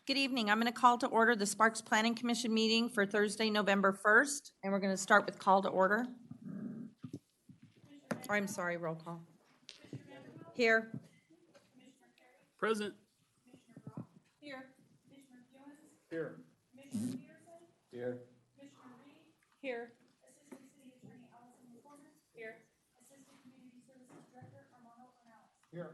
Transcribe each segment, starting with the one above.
Good evening. I'm going to call to order the Sparks Planning Commission meeting for Thursday, November 1st, and we're going to start with call to order. Or I'm sorry, roll call. Here. Present. Here. Here. Here. Here. Here.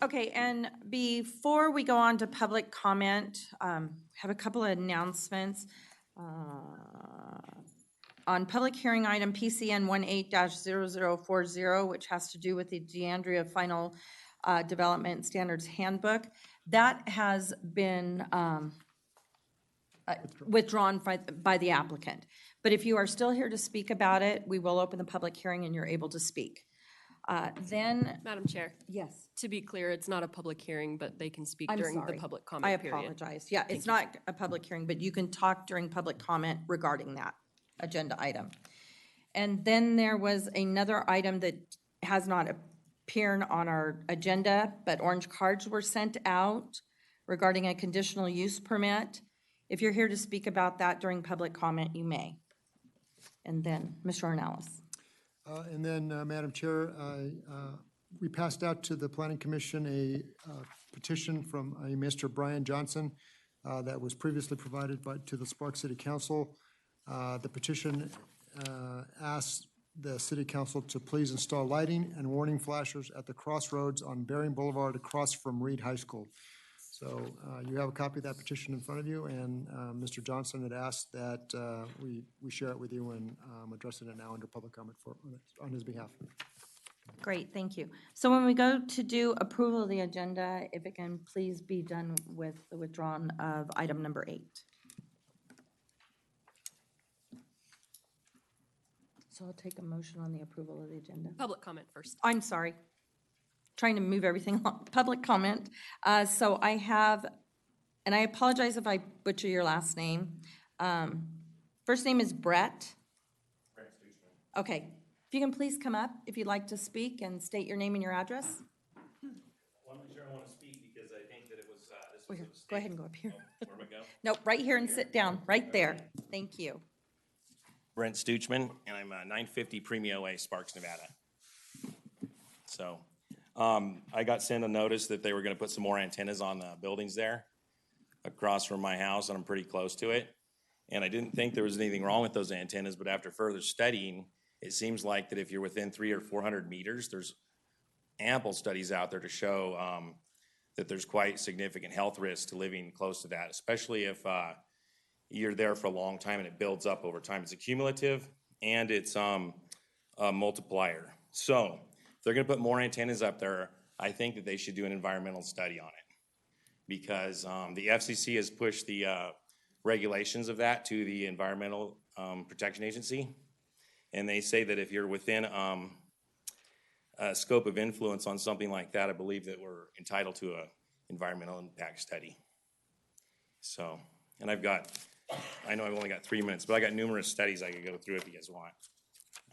Okay, and before we go on to public comment, have a couple of announcements. On public hearing item PCN 18-0040, which has to do with the DeAndrea Final Development Standards Handbook, that has been withdrawn by the applicant. But if you are still here to speak about it, we will open the public hearing and you're able to speak. Then, Madam Chair, yes. to be clear, it's not a public hearing, but they can speak I'm during sorry. the public I comment period. apologize. Yeah, it's not a public hearing, but you can talk during public comment regarding that agenda item. And then there was another item that has not appeared on our agenda, but orange cards were sent out regarding a conditional use permit. If you're here to speak about that during public comment, you may. And then, Mr. Ornelas. And then, Madam Chair, we passed out to the Planning Commission a petition from a Mr. Brian Johnson that was previously provided to the Sparks City Council. The petition asks the City Council to please install lighting and warning flashers at the crossroads on Bering Boulevard across from Reed High School. So you have a copy of that petition in front of you, and Mr. Johnson had asked that we share it with you and addressing it now under public comment on his behalf. Great, thank you. So when we go to do approval of the agenda, if it can please be done with the withdrawn of item number 8. So I'll take a motion on the approval of the agenda. Public comment first. I'm sorry, trying to move everything along. Public comment. So I have, and I apologize if I butcher your last name. First name is Brett. Okay, if you can please come up if you'd like to speak and state your name and your address. Well, I'm not sure I want to speak because I think that it was, this Where? Go ahead and go up here. Where am I going? Nope, right here and sit down, right there. Thank you. Brent Stoochman, and I'm 950 Premio Way, Sparks, Nevada. So, I got sent a notice that they were gonna put some more antennas on the buildings there across from my house, and I'm pretty close to it. And I didn't think there was anything wrong with those antennas, but after further studying, it seems like that if you're within 300 or 400 meters, there's ample studies out there to show that there's quite significant health risks to living close to that, especially if you're there for a long time and it builds up over time. It's accumulative and it's a multiplier. So if they're gonna put more antennas up there, I think that they should do an environmental study on it. Because the FCC has pushed the regulations of that to the Environmental Protection Agency. And they say that if you're within a scope of influence on something like that, I believe that we're entitled to a environmental impact study. So, and I know I've only got 3 minutes, but I got numerous studies I could go through if you guys want.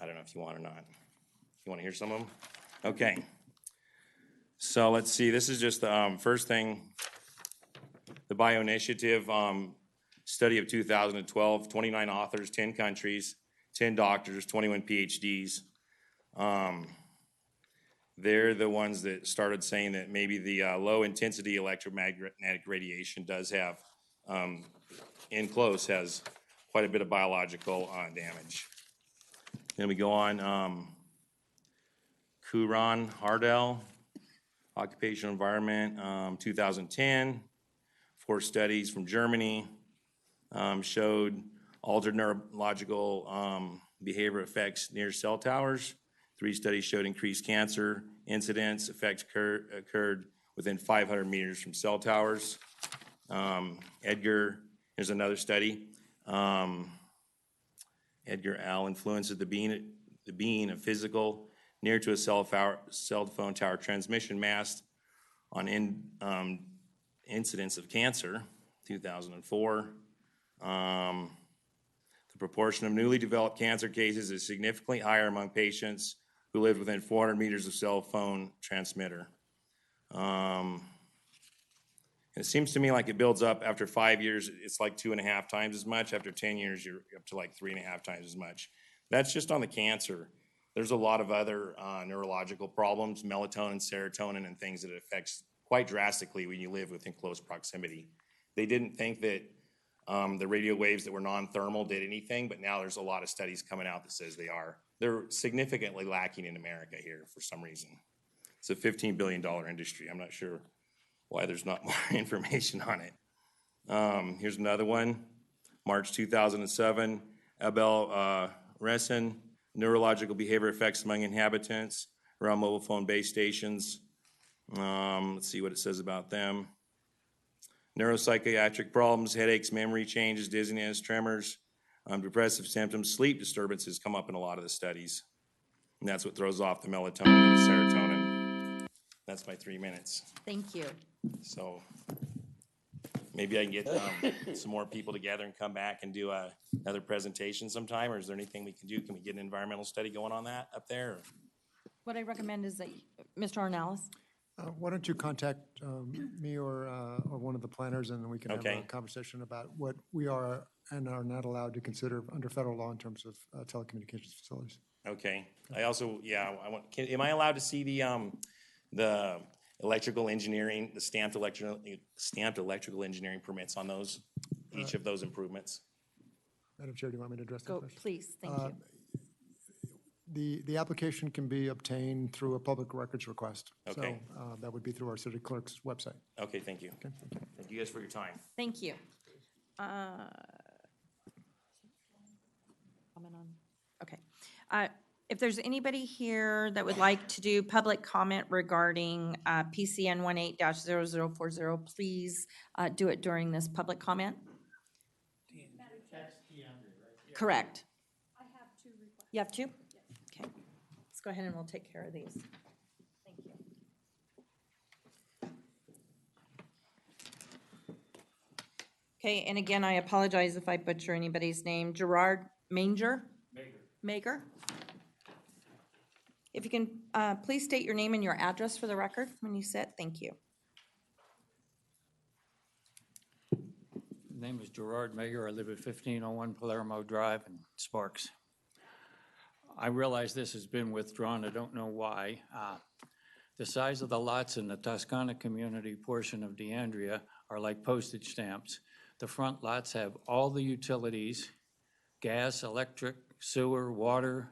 I don't know if you want or not. You want to hear some of them? Okay. So let's see, this is just the first thing. The Bioinitiative study of 2012, 29 authors, 10 countries, 10 doctors, 21 PhDs. They're the ones that started saying that maybe the low-intensity electromagnetic radiation does have, in close, has quite a bit of biological damage. Then we go on, Kuran Hardell, Occupational Environment, 2010. 4 studies from Germany showed altered neurological behavior effects near cell towers. 3 studies showed increased cancer incidence. Effects occurred within 500 meters from cell towers. Here's another study. Edgar Al influences the being of physical near to a cell phone tower transmission mast on incidence of cancer, 2004. The proportion of newly developed cancer cases is significantly higher among patients who lived within 400 meters of cell phone transmitter. It seems to me like it builds up after 5 years, it's like 2.5 times as much. After 10 years, you're up to like 3.5 times as much. That's just on the cancer. There's a lot of other neurological problems, melatonin, serotonin, and things that it affects quite drastically when you live within close proximity. They didn't think that the radio waves that were non-thermal did anything, but now there's a lot of studies coming out that says they are. They're significantly lacking in America here for some reason. It's a $15 billion industry. I'm not sure why there's not more information on it. Here's another one, March 2007, Abel Ressen, neurological behavior effects among inhabitants around mobile phone base stations. Let's see what it says about them. Neuropsychiatric problems, headaches, memory changes, dizziness, tremors, depressive symptoms, sleep disturbances come up in a lot of the studies. And that's what throws off the melatonin and the serotonin. That's my 3 minutes. Thank you. So maybe I can get some more people together and come back and do another presentation sometime, or is there anything we can do? Can we get an environmental study going on that up there? Or? What I recommend is that, Mr. Ornelas, Why don't you contact me or one of the planners, and then we can have Okay. a conversation about what we are and are not allowed to consider under federal law in terms of telecommunications facilities. Okay. I also, am I allowed to see the electrical engineering, the stamped electrical engineering permits on those, each of those improvements? Madam Chair, do you want me to address that go, question? please, thank you. The application can be obtained through a public records request. Okay. So that would be through our city clerk's website. Okay, thank you. Okay, thank you. Thank you guys for your time. Thank you. Comment on, okay. If there's anybody here that would like to do public comment regarding PCN 18-0040, please do it during this public comment. Correct. I have 2 requests. You have 2? Okay. Let's go ahead and we'll take care of these. Thank you. Okay, and again, I apologize if I butcher anybody's name. Gerard Manger? Mager. If you can, please state your name and your address for the record when you sit. Thank you. name is Gerard Mayer. I live at 1501 Palermo Drive in Sparks. I realize this has been withdrawn. I don't know why. The size of the lots in the Toscana community portion of DeAndrea are like postage stamps. The front lots have all the utilities, gas, electric, sewer, water,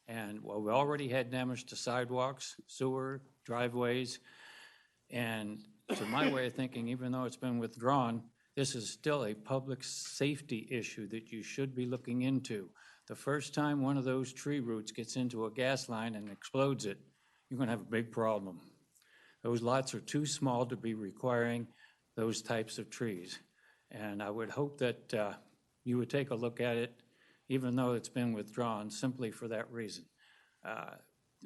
and well, we already had damage to sidewalks, sewer, driveways, and to my way of thinking, even though it's been withdrawn, this is still a public safety issue that you should be looking into. The first time one of those tree roots gets into a gas line and explodes it, you're going to have a big problem. Those lots are too small to be requiring those types of trees. And I would hope that you would take a look at it, even though it's been withdrawn, simply for that reason.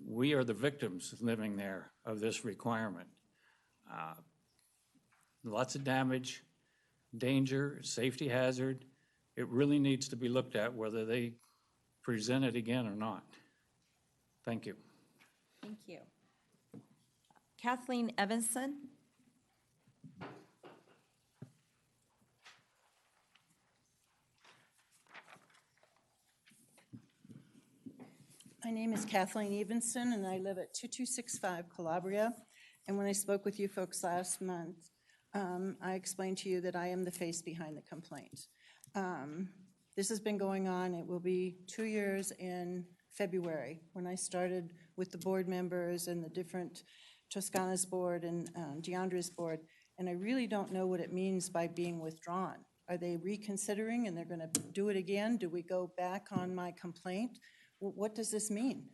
We are the victims living there of this requirement. Lots of damage, danger, safety hazard. It really needs to be looked at whether they present it again or not. Thank you. Thank you. Kathleen Evanson? My name is Kathleen Evenson, and I live at 2265 Calabria. And when I spoke with you folks last month, I explained to you that I am the face behind the complaint. This has been going on. It will be 2 years in February when I started with the board members and the different Toscana's board and DeAndrea's board. And I really don't know what it means by being withdrawn. Are they reconsidering and they're going to do it again? Do we go back on my complaint? What does this mean?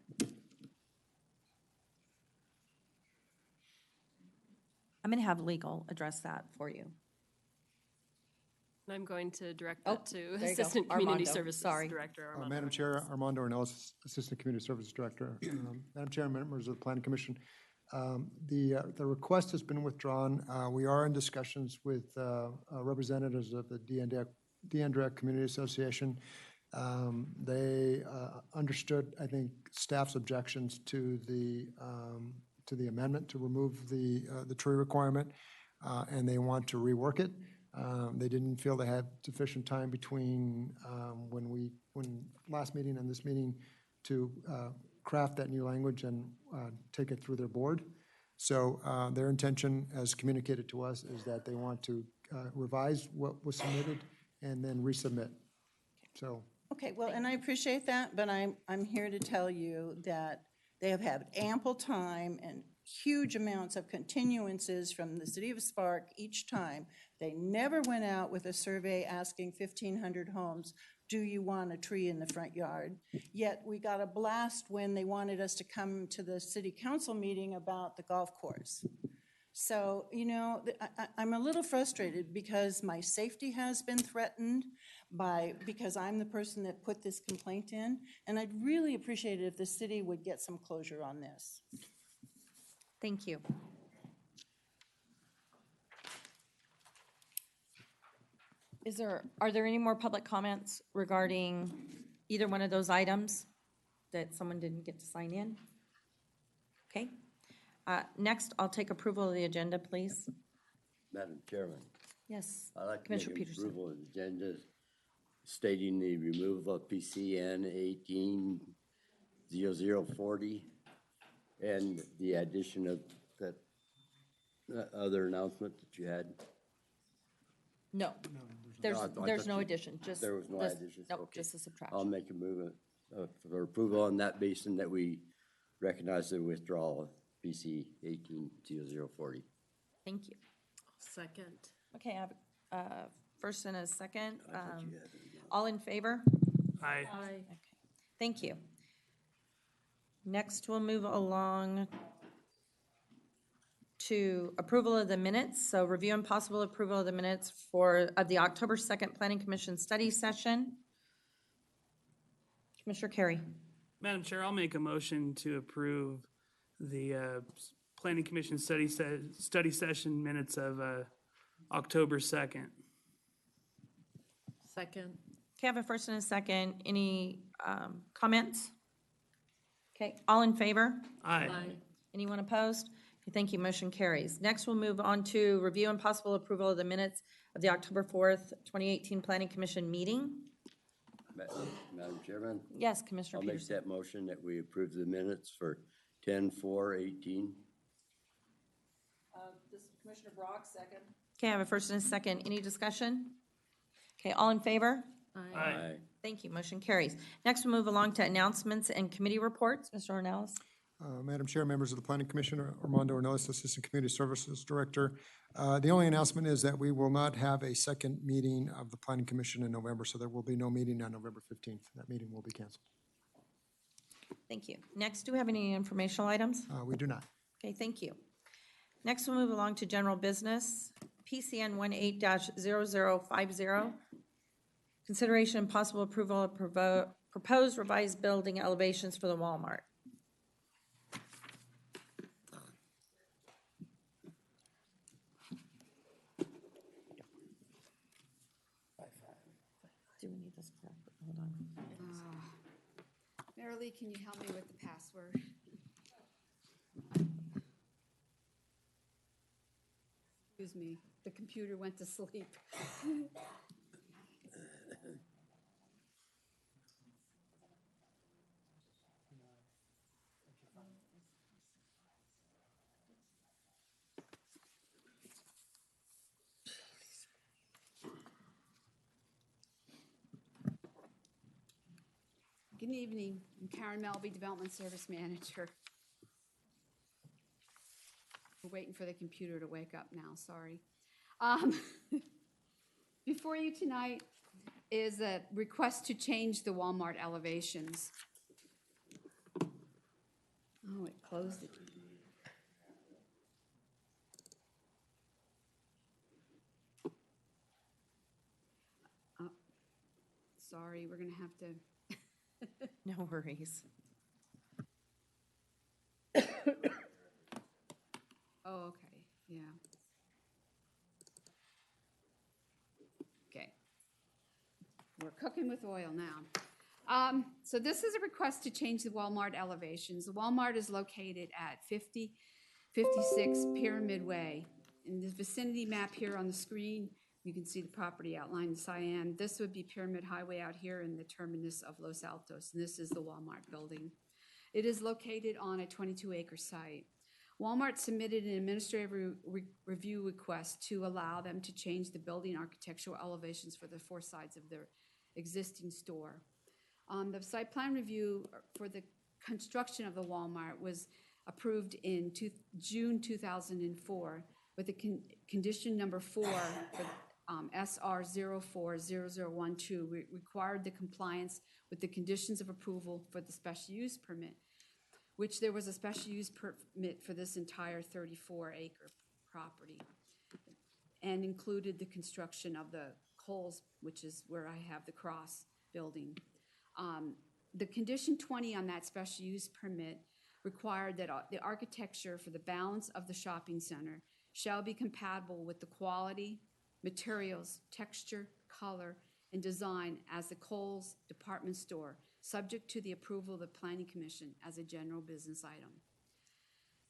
I'm going to have legal address that for you. And I'm going to direct Oh, that to there you go. Assistant Community Armando, Services sorry. Director Armando. Madam Chair, Armando Ornelas, Assistant Community Services Director. Madam Chair, members of the Planning Commission, the request has been withdrawn. We are in discussions with representatives of the DeAndrea Community Association. They understood, I think, staff's objections to the amendment to remove the tree requirement, and they want to rework it. They didn't feel they had sufficient time between when last meeting and this meeting to craft that new language and take it through their board. So their intention, as communicated to us, is that they want to revise what was submitted and then resubmit. So. Okay, well, and I appreciate that, but I'm here to tell you that they have had ample time and huge amounts of continuances from the city of Spark each time. They never went out with a survey asking 1,500 homes, do you want a tree in the front yard? Yet we got a blast when they wanted us to come to the city council meeting about the golf course. So, you know, I'm a little frustrated because my safety has been threatened because I'm the person that put this complaint in, and I'd really appreciate it if the city would get some closure on this. Thank you. Are there any more public comments regarding either one of those items that someone didn't get to sign in? Okay. Next, I'll take approval of the agenda, please. Madam Chairman, Yes. I'd like to Commissioner make Peterson. approval of the agenda stating the removal of PCN 18-0040 and the addition of that other announcement that you had. No, No, I there's thought no you- addition, just. There was no this- additions? Nope, Okay. just a I'll subtraction. make a move for approval on that basis that we recognize the withdrawal of PC 18-0040. Thank you. Second. Okay, I have a first and a second. All in favor? Aye. Okay, thank you. Next, we'll move along to approval of the minutes. So review and possible approval of the minutes of the October 2nd Planning Commission study session. Commissioner Carey. Madam Chair, I'll make a motion to approve the Planning Commission study session minutes of October 2nd. Second. Okay, I have a first and a second. Any comments? Okay, all in favor? Aye. Anyone opposed? Thank you, motion carries. Next, we'll move on to review and possible approval of the minutes of the October 4th, 2018 Planning Commission meeting. Madam Chairman, Yes, Commissioner I'll make Peterson. that motion that we approve the minutes for 10/4/18. This is Commissioner Brock, second. Okay, I have a first and a second. Any discussion? Okay, all in favor? Aye. Thank you, motion carries. Next, we'll move along to announcements and committee reports. Mr. Ornelas? Madam Chair, members of the Planning Commission, Armando Ornelas, Assistant Community Services Director. The only announcement is that we will not have a second meeting of the Planning Commission in November, so there will be no meeting on November 15th. That meeting will be canceled. Thank you. Next, do we have any informational items? We do not. Okay, thank you. Next, we'll move along to general business. PCN 18-0050. Consideration and possible approval of proposed revised building elevations for the Walmart. Do we need this? Hold on. Marilee, can you help me with the password? Excuse me, the computer went to sleep. Good evening, I'm Karen Melby, Development Service Manager. We're waiting for the computer to wake up now, sorry. Before you tonight is a request to change the Walmart elevations. Oh, it closed it. Oh, sorry, we're gonna have to. No worries. Oh, okay, yeah. Okay. We're cooking with oil now. So this is a request to change the Walmart elevations. The Walmart is located at 5056 Pyramid Way. In the vicinity map here on the screen, you can see the property outlined in cyan. This would be Pyramid Highway out here in the terminus of Los Altos, and this is the Walmart building. It is located on a 22-acre site. Walmart submitted an administrative review request to allow them to change the building architectural elevations for the four sides of their existing store. The site plan review for the construction of the Walmart was approved in June 2004 with the condition number 4 for SR 040012 required the compliance with the conditions of approval for the special use permit, which there was a special use permit for this entire 34-acre property, and included the construction of the Kohl's, which is where I have the Cross building. The condition 20 on that special use permit required that the architecture for the balance of the shopping center shall be compatible with the quality, materials, texture, color, and design as the Kohl's department store, subject to the approval of the Planning Commission as a general business item.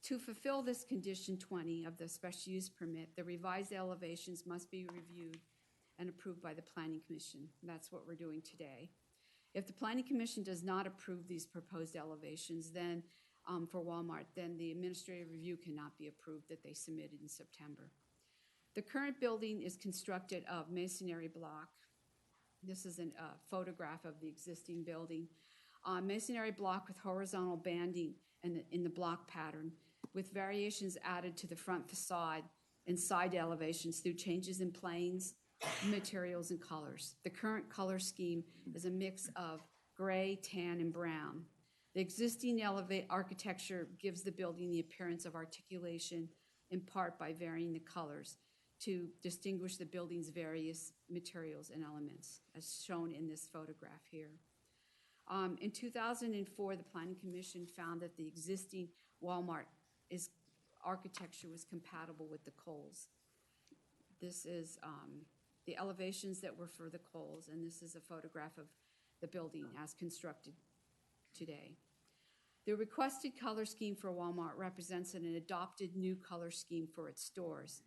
To fulfill this condition 20 of the special use permit, the revised elevations must be reviewed and approved by the Planning Commission. That's what we're doing today. If the Planning Commission does not approve these proposed elevations, then for Walmart, then the administrative review cannot be approved that they submitted in September. The current building is constructed of masonry block. This is a photograph of the existing building. Masonry block with horizontal banding in the block pattern, with variations added to the front facade and side elevations through changes in planes, materials, and colors. The current color scheme is a mix of gray, tan, and brown. The existing architecture gives the building the appearance of articulation, in part by varying the colors to distinguish the building's various materials and elements, as shown in this photograph here. In 2004, the Planning Commission found that the existing Walmart architecture was compatible with the Kohl's. This is the elevations that were for the Kohl's, and this is a photograph of the building as constructed today. The requested color scheme for Walmart represents an adopted new color scheme for its stores.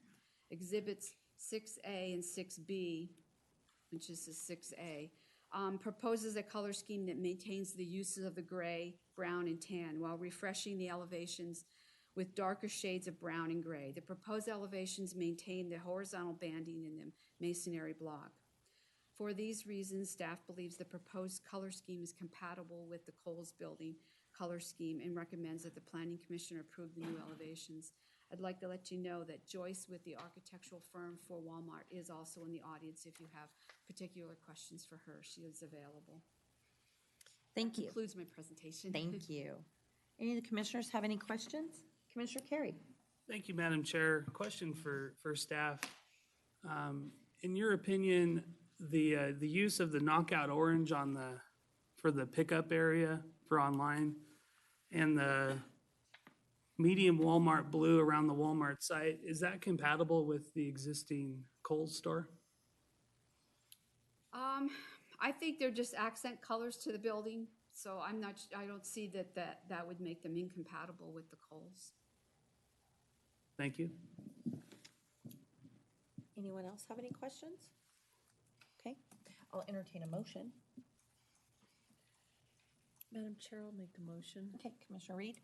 Exhibits 6A and 6B, which is the 6A, proposes a color scheme that maintains the uses of the gray, brown, and tan while refreshing the elevations with darker shades of brown and gray. The proposed elevations maintain the horizontal banding in the masonry block. For these reasons, staff believes the proposed color scheme is compatible with the Kohl's Building color scheme and recommends that the Planning Commission approve the new elevations. I'd like to let you know that Joyce with the architectural firm for Walmart is also in the audience if you have particular questions for her. She is available. Thank you. Concludes my presentation. Thank you. Any of the commissioners have any questions? Commissioner Carey? Thank you, Madam Chair. Question for staff. In your opinion, the use of the knockout orange for the pickup area for online and the medium Walmart blue around the Walmart site, is that compatible with the existing Kohl's store? I think they're just accent colors to the building, so I don't see that would make them incompatible with the Kohl's. Thank you. Anyone else have any questions? Okay, I'll entertain a motion. Madam Chair, I'll make a motion. Okay, Commissioner Reed?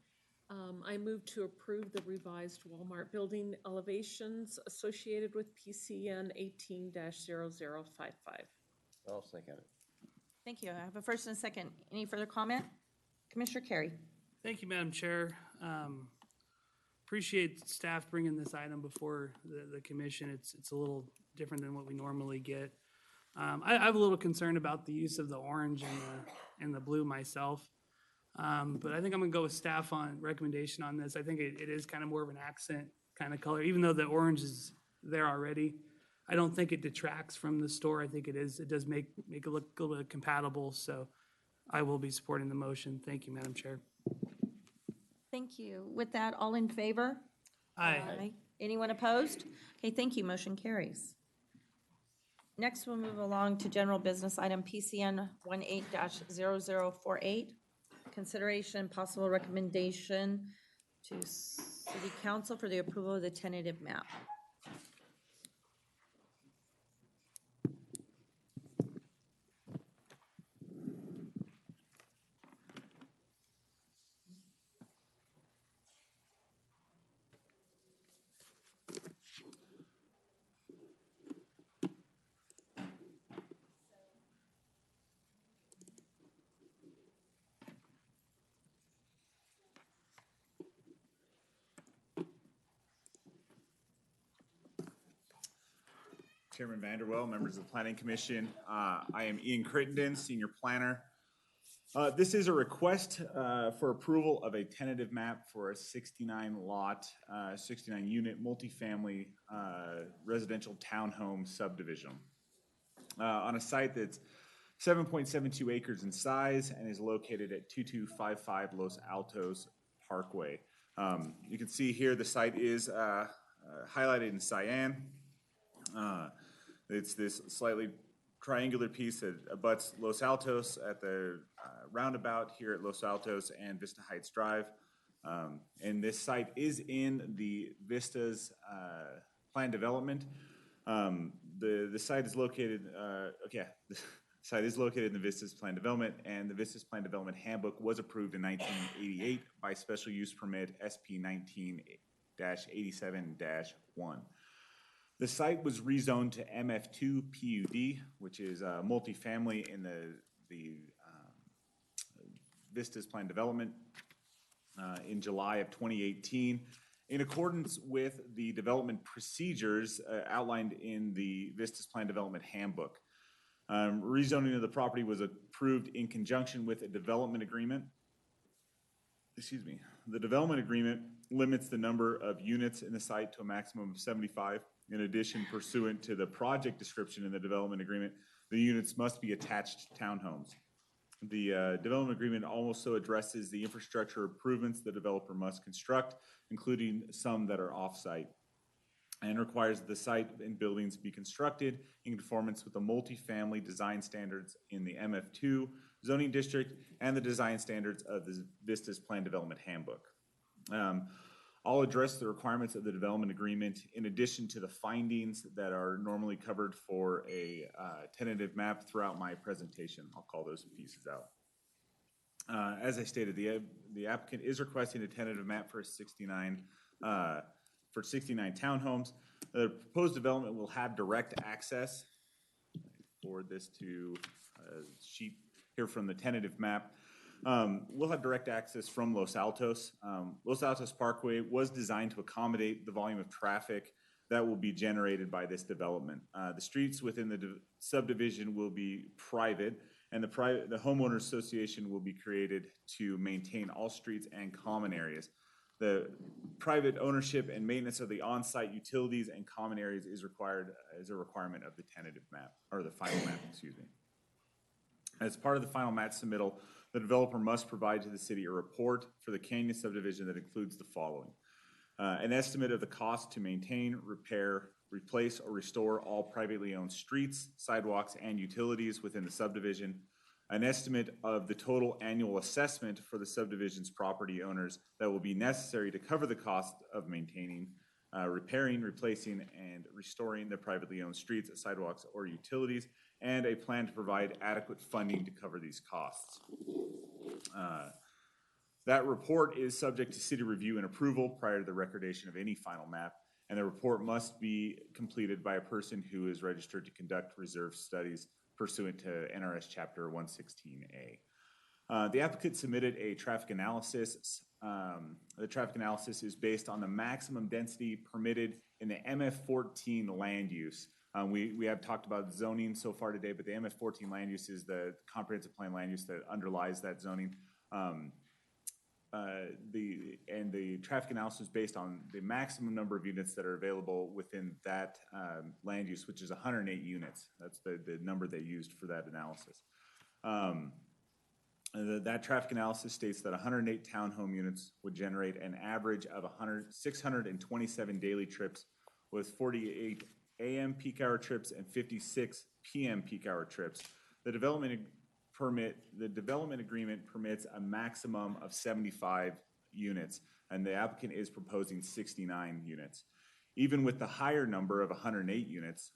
I move to approve the revised Walmart building elevations associated with PCN 18-0055. I'll second it. Thank you. I have a first and a second. Any further comment? Commissioner Carey? Thank you, Madam Chair. Appreciate staff bringing this item before the commission. It's a little different than what we normally get. I have a little concern about the use of the orange and the blue myself. But I think I'm gonna go with staff on recommendation on this. I think it is kind of more of an accent kind of color, even though the orange is there already. I don't think it detracts from the store. I think it does make it look a little bit compatible. So I will be supporting the motion. Thank you, Madam Chair. Thank you. With that, all in favor? Aye. Anyone opposed? Okay, thank you. Motion carries. Next, we'll move along to general business item PCN 18-0048. Consideration and possible recommendation to City Council for the approval of the tentative map. Chairman Vanderwell, members of the Planning Commission. I am Ian Crittenden, Senior Planner. This is a request for approval of a tentative map for a 69-lot, 69-unit multifamily residential townhome subdivision on a site that's 7.72 acres in size and is located at 2255 Los Altos Parkway. You can see here the site is highlighted in cyan. It's this slightly triangular piece that abuts Los Altos at the roundabout here at Los Altos and Vista Heights Drive. And this site is in the Vistas plan development. The site is located, the site is located in the Vistas plan development, and the Vistas plan development handbook was approved in 1988 by special use permit SP 19-87-1. The site was rezoned to MF2 PUD, which is multifamily in the Vistas plan development in July of 2018, in accordance with the development procedures outlined in the Vistas plan development handbook. Rezoning of the property was approved in conjunction with a development agreement. Excuse me. The development agreement limits the number of units in the site to a maximum of 75. In addition, pursuant to the project description in the development agreement, the units must be attached townhomes. The development agreement also addresses the infrastructure improvements the developer must construct, including some that are off-site. and requires the site and buildings be constructed in conformance with the multifamily design standards in the MF2 zoning district and the design standards of the Vistas Plan Development Handbook. I'll address the requirements of the development agreement in addition to the findings that are normally covered for a tentative map throughout my presentation. I'll call those pieces out. As I stated, the applicant is requesting a tentative map for 69 townhomes. The proposed development will have direct access. Forward this to a sheet here from the tentative map. We'll have direct access from Los Altos. Los Altos Parkway was designed to accommodate the volume of traffic that will be generated by this development. The streets within the subdivision will be private, and the homeowner association will be created to maintain all streets and common areas. The private ownership and maintenance of the on-site utilities and common areas is required as a requirement of the tentative map, or the final map, excuse me. As part of the final map submittal, the developer must provide to the city a report for the Canyon subdivision that includes the following. An estimate of the cost to maintain, repair, replace, or restore all privately owned streets, sidewalks, and utilities within the subdivision. An estimate of the total annual assessment for the subdivision's property owners that will be necessary to cover the cost of maintaining, repairing, replacing, and restoring the privately owned streets, sidewalks, or utilities, and a plan to provide adequate funding to cover these costs. That report is subject to city review and approval prior to the recordation of any final map, and the report must be completed by a person who is registered to conduct reserve studies pursuant to NRS Chapter 116A. The applicant submitted a traffic analysis. The traffic analysis is based on the maximum density permitted in the MF14 land use. We have talked about zoning so far today, but the MF14 land use is the comprehensive plan land use that underlies that zoning. The traffic analysis is based on the maximum number of units that are available within that land use, which is 108 units. That's the number they used for that analysis. That traffic analysis states that 108 townhome units would generate an average of 627 daily trips, with 48 AM peak hour trips and 56 PM peak hour trips. The development agreement permits a maximum of 75 units, and the applicant is proposing 69 units. Even with the higher number of 108 units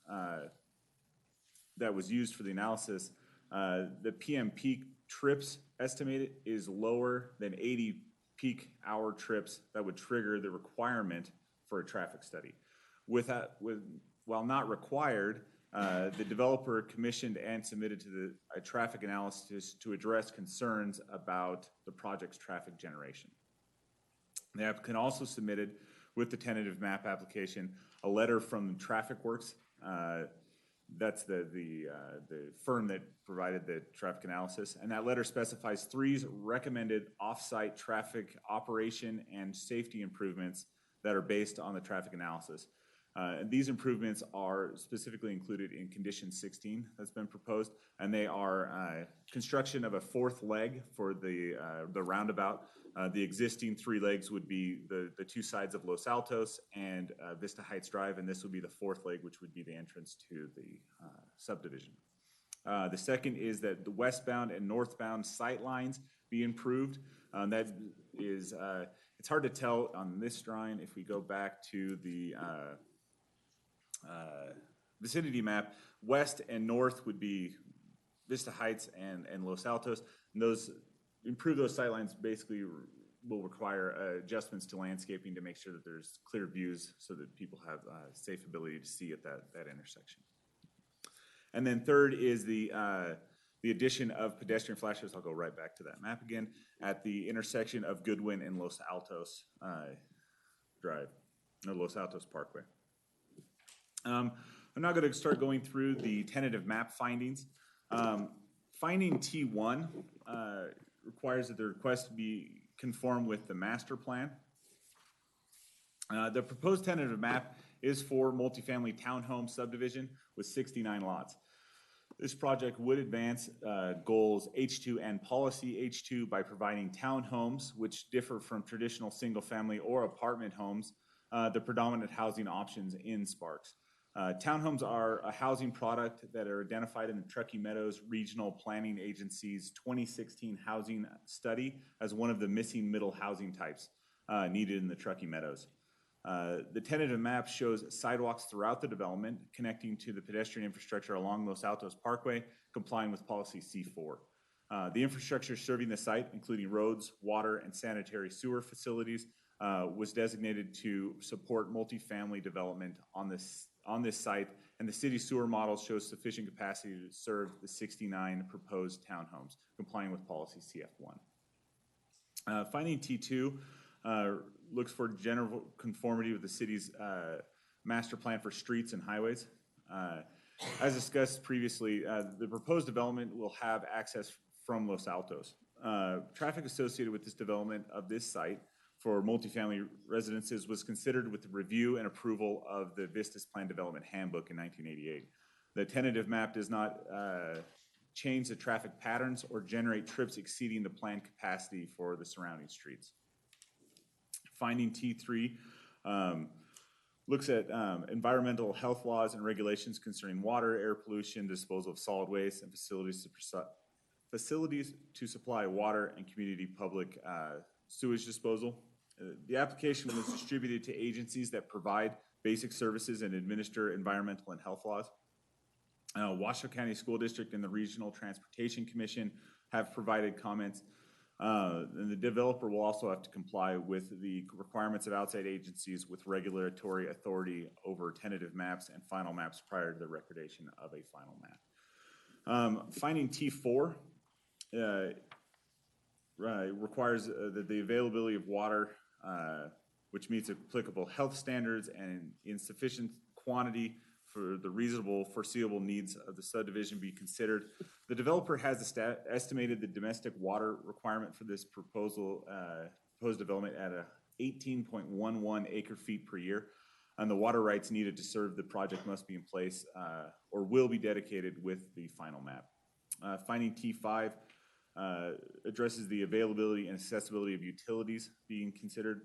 that was used for the analysis, the PM peak trips estimated is lower than 80 peak hour trips that would trigger the requirement for a traffic study. While not required, the developer commissioned and submitted to a traffic analysis to address concerns about the project's traffic generation. The applicant also submitted with the tentative map application a letter from Traffic Works. That's the firm that provided the traffic analysis, and that letter specifies 3 recommended off-site traffic operation and safety improvements that are based on the traffic analysis. These improvements are specifically included in condition 16 that's been proposed, and they are construction of a 4th leg for the roundabout. The existing 3 legs would be the 2 sides of Los Altos and Vista Heights Drive, and this would be the 4th leg, which would be the entrance to the subdivision. The second is that the westbound and northbound sight lines be improved. That is, it's hard to tell on this drawing. If we go back to the vicinity map, west and north would be Vista Heights and Los Altos. And improve those sightlines basically will require adjustments to landscaping to make sure that there's clear views so that people have safe ability to see at that intersection. And then third is the addition of pedestrian flashers. I'll go right back to that map again, at the intersection of Goodwin and Los Altos Drive, or Los Altos Parkway. I'm now going to start going through the tentative map findings. Finding T1 requires that the request be conform with the master plan. The proposed tentative map is for multifamily townhome subdivision with 69 lots. This project would advance goals H2 and policy H2 by providing townhomes, which differ from traditional single-family or apartment homes, the predominant housing options in Sparks. Townhomes are a housing product that are identified in the Truckee Meadows Regional Planning Agency's 2016 housing study as one of the missing middle housing types needed in the Truckee Meadows. The tentative map shows sidewalks throughout the development connecting to the pedestrian infrastructure along Los Altos Parkway, complying with policy C4. The infrastructure serving the site, including roads, water, and sanitary sewer facilities, was designated to support multifamily development on this site, and the city sewer model shows sufficient capacity to serve the 69 proposed townhomes, complying with policy CF1. Finding T2 looks for general conformity with the city's master plan for streets and highways. As discussed previously, the proposed development will have access from Los Altos. Traffic associated with this development of this site for multifamily residences was considered with the review and approval of the Vistas Plan Development Handbook in 1988. The tentative map does not change the traffic patterns or generate trips exceeding the planned capacity for the surrounding streets. Finding T3 looks at environmental health laws and regulations concerning water, air pollution, disposal of solid waste, and facilities to supply water and community public sewage disposal. The application was distributed to agencies that provide basic services and administer environmental and health laws. Washoe County School District and the Regional Transportation Commission have provided comments. And the developer will also have to comply with the requirements of outside agencies with regulatory authority over tentative maps and final maps prior to the recordation of a final map. Finding T4 requires that the availability of water, which meets applicable health standards and in sufficient quantity for the reasonable foreseeable needs of the subdivision be considered. The developer has estimated the domestic water requirement for this proposed development at 18.11 acre feet per year, and the water rights needed to serve the project must be in place or will be dedicated with the final map. Finding T5 addresses the availability and accessibility of utilities being considered.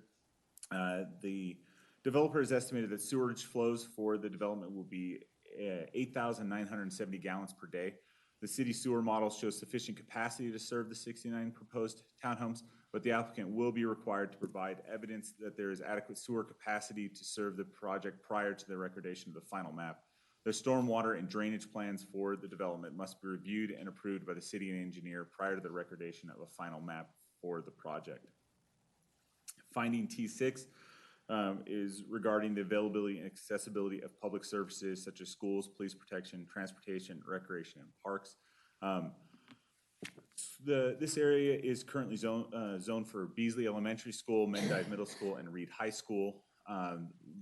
The developer has estimated that sewerage flows for the development will be 8,970 gallons per day. The city sewer model shows sufficient capacity to serve the 69 proposed townhomes, but the applicant will be required to provide evidence that there is adequate sewer capacity to serve the project prior to the recordation of the final map. The stormwater and drainage plans for the development must be reviewed and approved by the city and engineer prior to the recordation of a final map for the project. Finding T6 is regarding the availability and accessibility of public services such as schools, police protection, transportation, recreation, and parks. This area is currently zoned for Beasley Elementary School, Mendive Middle School, and Reed High School.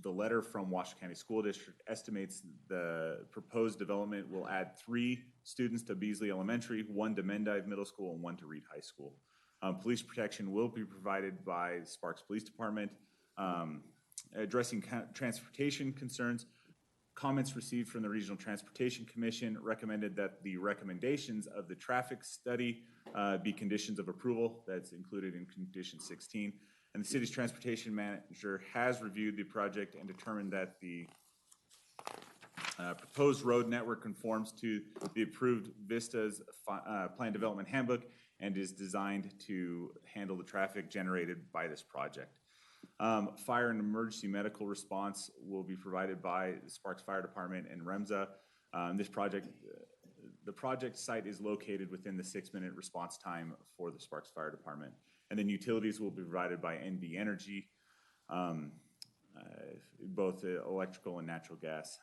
The letter from Washoe County School District estimates the proposed development will add 3 students to Beasley Elementary, 1 to Mendive Middle School, and 1 to Reed High School. Police protection will be provided by the Sparks Police Department. Addressing transportation concerns, comments received from the Regional Transportation Commission recommended that the recommendations of the traffic study be conditions of approval. That's included in condition 16. And the city's transportation manager has reviewed the project and determined that the proposed road network conforms to the approved Vistas Plan Development Handbook and is designed to handle the traffic generated by this project. Fire and emergency medical response will be provided by the Sparks Fire Department and REMSA. The project site is located within the 6-minute response time for the Sparks Fire Department. And then utilities will be provided by NV Energy, both electrical and natural gas.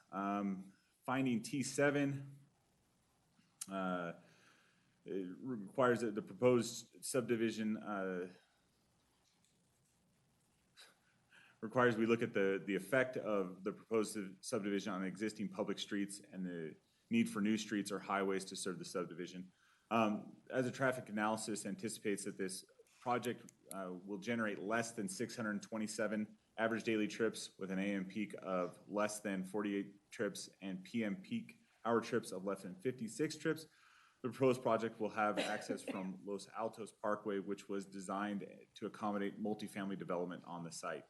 Finding T7 it requires that the proposed subdivision requires we look at the effect of the proposed subdivision on existing public streets and the need for new streets or highways to serve the subdivision. As a traffic analysis anticipates that this project will generate less than 627 average daily trips with an AM peak of less than 48 trips and PM peak hour trips of less than 56 trips. The proposed project will have access from Los Altos Parkway, which was designed to accommodate multifamily development on the site.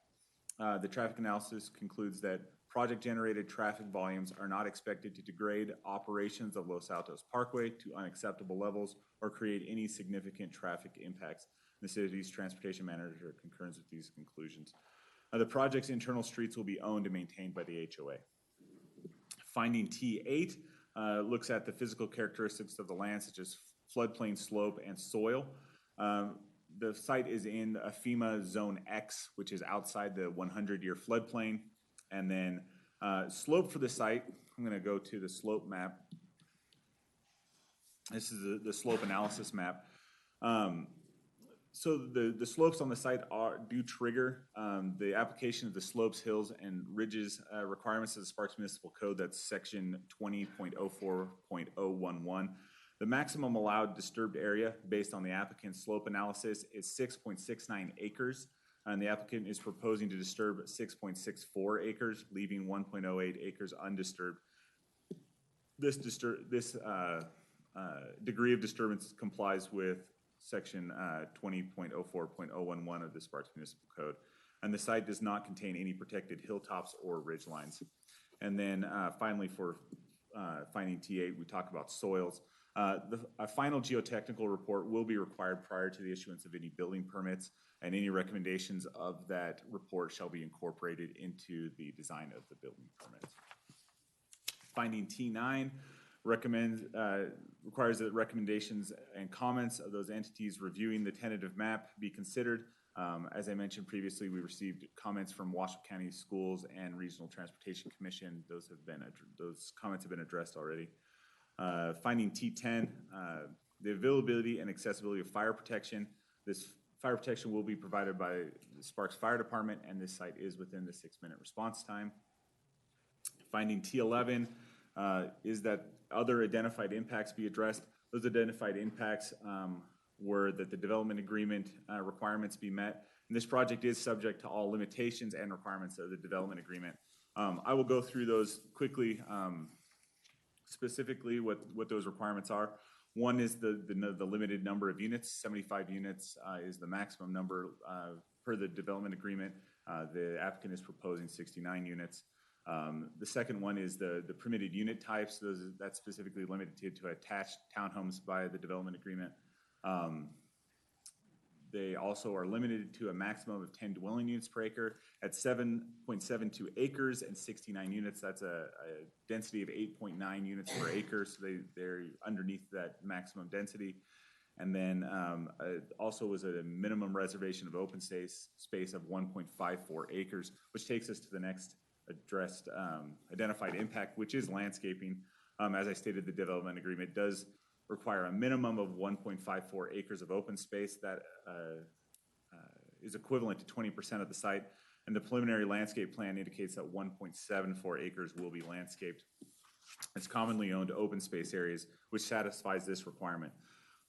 The traffic analysis concludes that project-generated traffic volumes are not expected to degrade operations of Los Altos Parkway to unacceptable levels or create any significant traffic impacts. The city's transportation manager concurs with these conclusions. The project's internal streets will be owned and maintained by the HOA. Finding T8 looks at the physical characteristics of the land, such as floodplain slope and soil. The site is in a FEMA Zone X, which is outside the 100-year floodplain. And then slope for the site, I'm going to go to the slope map. This is the slope analysis map. So the slopes on the site do trigger the application of the slopes, hills, and ridges requirements of the Sparks Municipal Code. That's section 20.04.011. The maximum allowed disturbed area based on the applicant's slope analysis is 6.69 acres. And the applicant is proposing to disturb 6.64 acres, leaving 1.08 acres undisturbed. This degree of disturbance complies with section 20.04.011 of the Sparks Municipal Code. And the site does not contain any protected hilltops or ridge lines. And then finally for finding T8, we talk about soils. A final geotechnical report will be required prior to the issuance of any building permits, and any recommendations of that report shall be incorporated into the design of the building permits. Finding T9 requires that recommendations and comments of those entities reviewing the tentative map be considered. As I mentioned previously, we received comments from Washoe County Schools and Regional Transportation Commission. Those comments have been addressed already. Finding T10, the availability and accessibility of fire protection. This fire protection will be provided by the Sparks Fire Department, and this site is within the 6-minute response time. Finding T11 is that other identified impacts be addressed. Those identified impacts were that the development agreement requirements be met. And this project is subject to all limitations and requirements of the development agreement. I will go through those quickly. Specifically what those requirements are. One is the limited number of units. 75 units is the maximum number per the development agreement. The applicant is proposing 69 units. The second one is the permitted unit types. That's specifically limited to attached townhomes by the development agreement. They also are limited to a maximum of 10 dwelling units per acre. At 7.72 acres and 69 units, that's a density of 8.9 units per acre, so they're underneath that maximum density. And then also was a minimum reservation of open space of 1.54 acres, which takes us to the next addressed identified impact, which is landscaping. As I stated, the development agreement does require a minimum of 1.54 acres of open space. That is equivalent to 20% of the site. And the preliminary landscape plan indicates that 1.74 acres will be landscaped. It's commonly owned open space areas, which satisfies this requirement.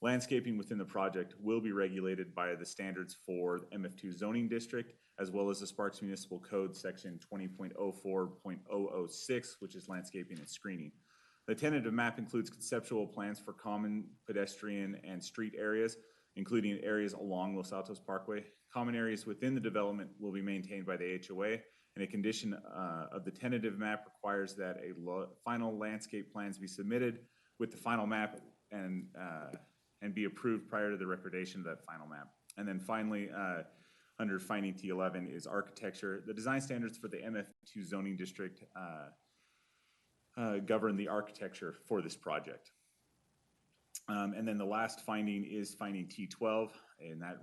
Landscaping within the project will be regulated by the standards for MF2 zoning district, as well as the Sparks Municipal Code section 20.04.006, which is landscaping and screening. The tentative map includes conceptual plans for common pedestrian and street areas, including areas along Los Altos Parkway. Common areas within the development will be maintained by the HOA, and a condition of the tentative map requires that final landscape plans be submitted with the final map and be approved prior to the recordation of that final map. And then finally, under finding T11 is architecture. The design standards for the MF2 zoning district govern the architecture for this project. And then the last finding is finding T12, and that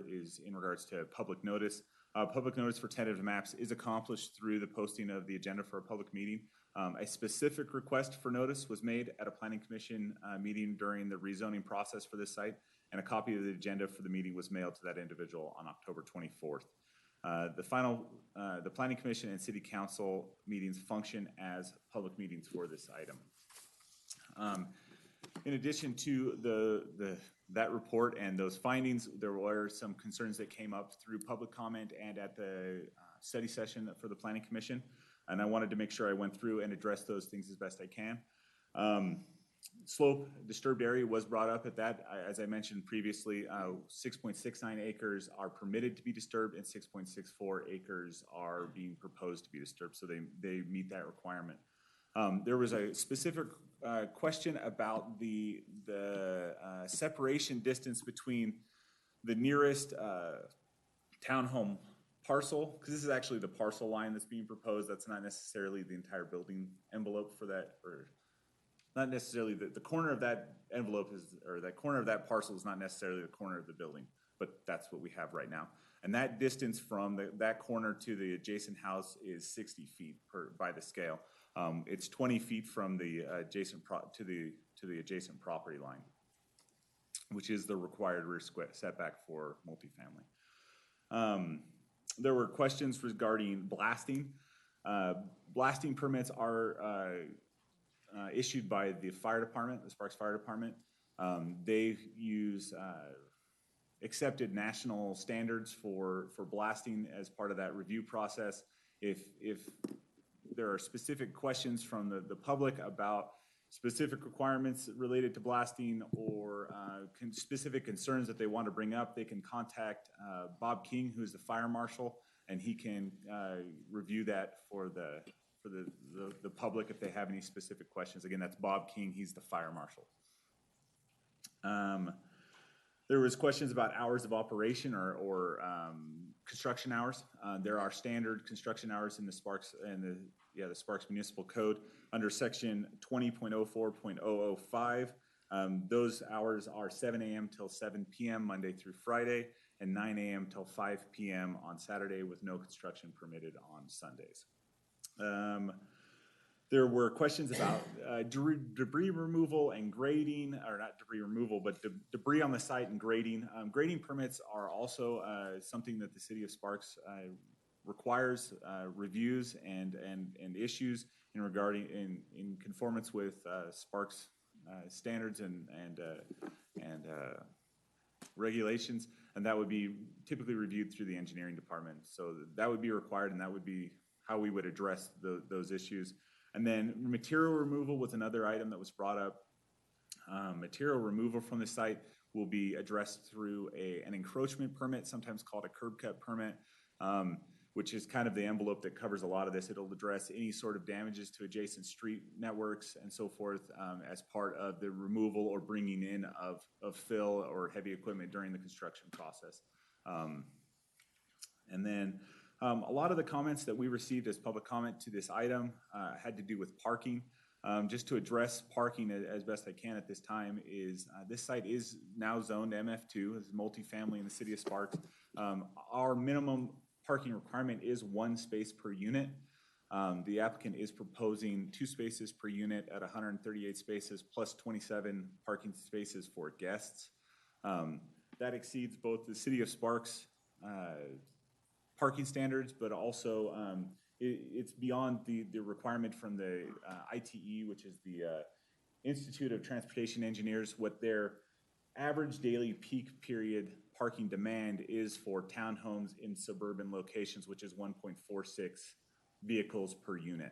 is in regards to public notice. Public notice for tentative maps is accomplished through the posting of the agenda for a public meeting. A specific request for notice was made at a planning commission meeting during the rezoning process for this site, and a copy of the agenda for the meeting was mailed to that individual on October 24th. The planning commission and city council meetings function as public meetings for this item. In addition to that report and those findings, there were some concerns that came up through public comment and at the study session for the planning commission. And I wanted to make sure I went through and addressed those things as best I can. Slope, disturbed area was brought up at that. As I mentioned previously, 6.69 acres are permitted to be disturbed and 6.64 acres are being proposed to be disturbed, so they meet that requirement. There was a specific question about the separation distance between the nearest townhome parcel, because this is actually the parcel line that's being proposed. That's not necessarily the entire building envelope for that, or not necessarily the corner of that envelope is, or that corner of that parcel is not necessarily the corner of the building, but that's what we have right now. And that distance from that corner to the adjacent house is 60 feet by the scale. It's 20 feet from the adjacent to the adjacent property line, which is the required rear setback for multifamily. There were questions regarding blasting. Blasting permits are issued by the fire department, the Sparks Fire Department. They use accepted national standards for blasting as part of that review process. If there are specific questions from the public about specific requirements related to blasting or specific concerns that they want to bring up, they can contact Bob King, who's the fire marshal, and he can review that for the public if they have any specific questions. Again, that's Bob King. He's the fire marshal. There was questions about hours of operation or construction hours. There are standard construction hours in the Sparks the Sparks Municipal Code under section 20.04.005. Those hours are 7 a.m. till 7 p.m. Monday through Friday, and 9 a.m. till 5 p.m. on Saturday, with no construction permitted on Sundays. There were questions about debris removal and grading, or not debris removal, but debris on the site and grading. Grading permits are also something that the city of Sparks requires reviews and issues in conformance with Sparks standards and regulations, and that would be typically reviewed through the engineering department. So that would be required, and that would be how we would address those issues. And then material removal was another item that was brought up. Material removal from the site will be addressed through an encroachment permit, sometimes called a curb cut permit, which is kind of the envelope that covers a lot of this. It'll address any sort of damages to adjacent street networks and so forth as part of the removal or bringing in of fill or heavy equipment during the construction process. And then a lot of the comments that we received as public comment to this item had to do with parking. Just to address parking as best I can at this time is this site is now zoned MF2 as multifamily in the city of Sparks. Our minimum parking requirement is 1 space per unit. The applicant is proposing 2 spaces per unit at 138 spaces plus 27 parking spaces for guests. That exceeds both the city of Sparks parking standards, but also it's beyond the requirement from the ITE, which is the Institute of Transportation Engineers, what their average daily peak period parking demand is for townhomes in suburban locations, which is 1.46 vehicles per unit.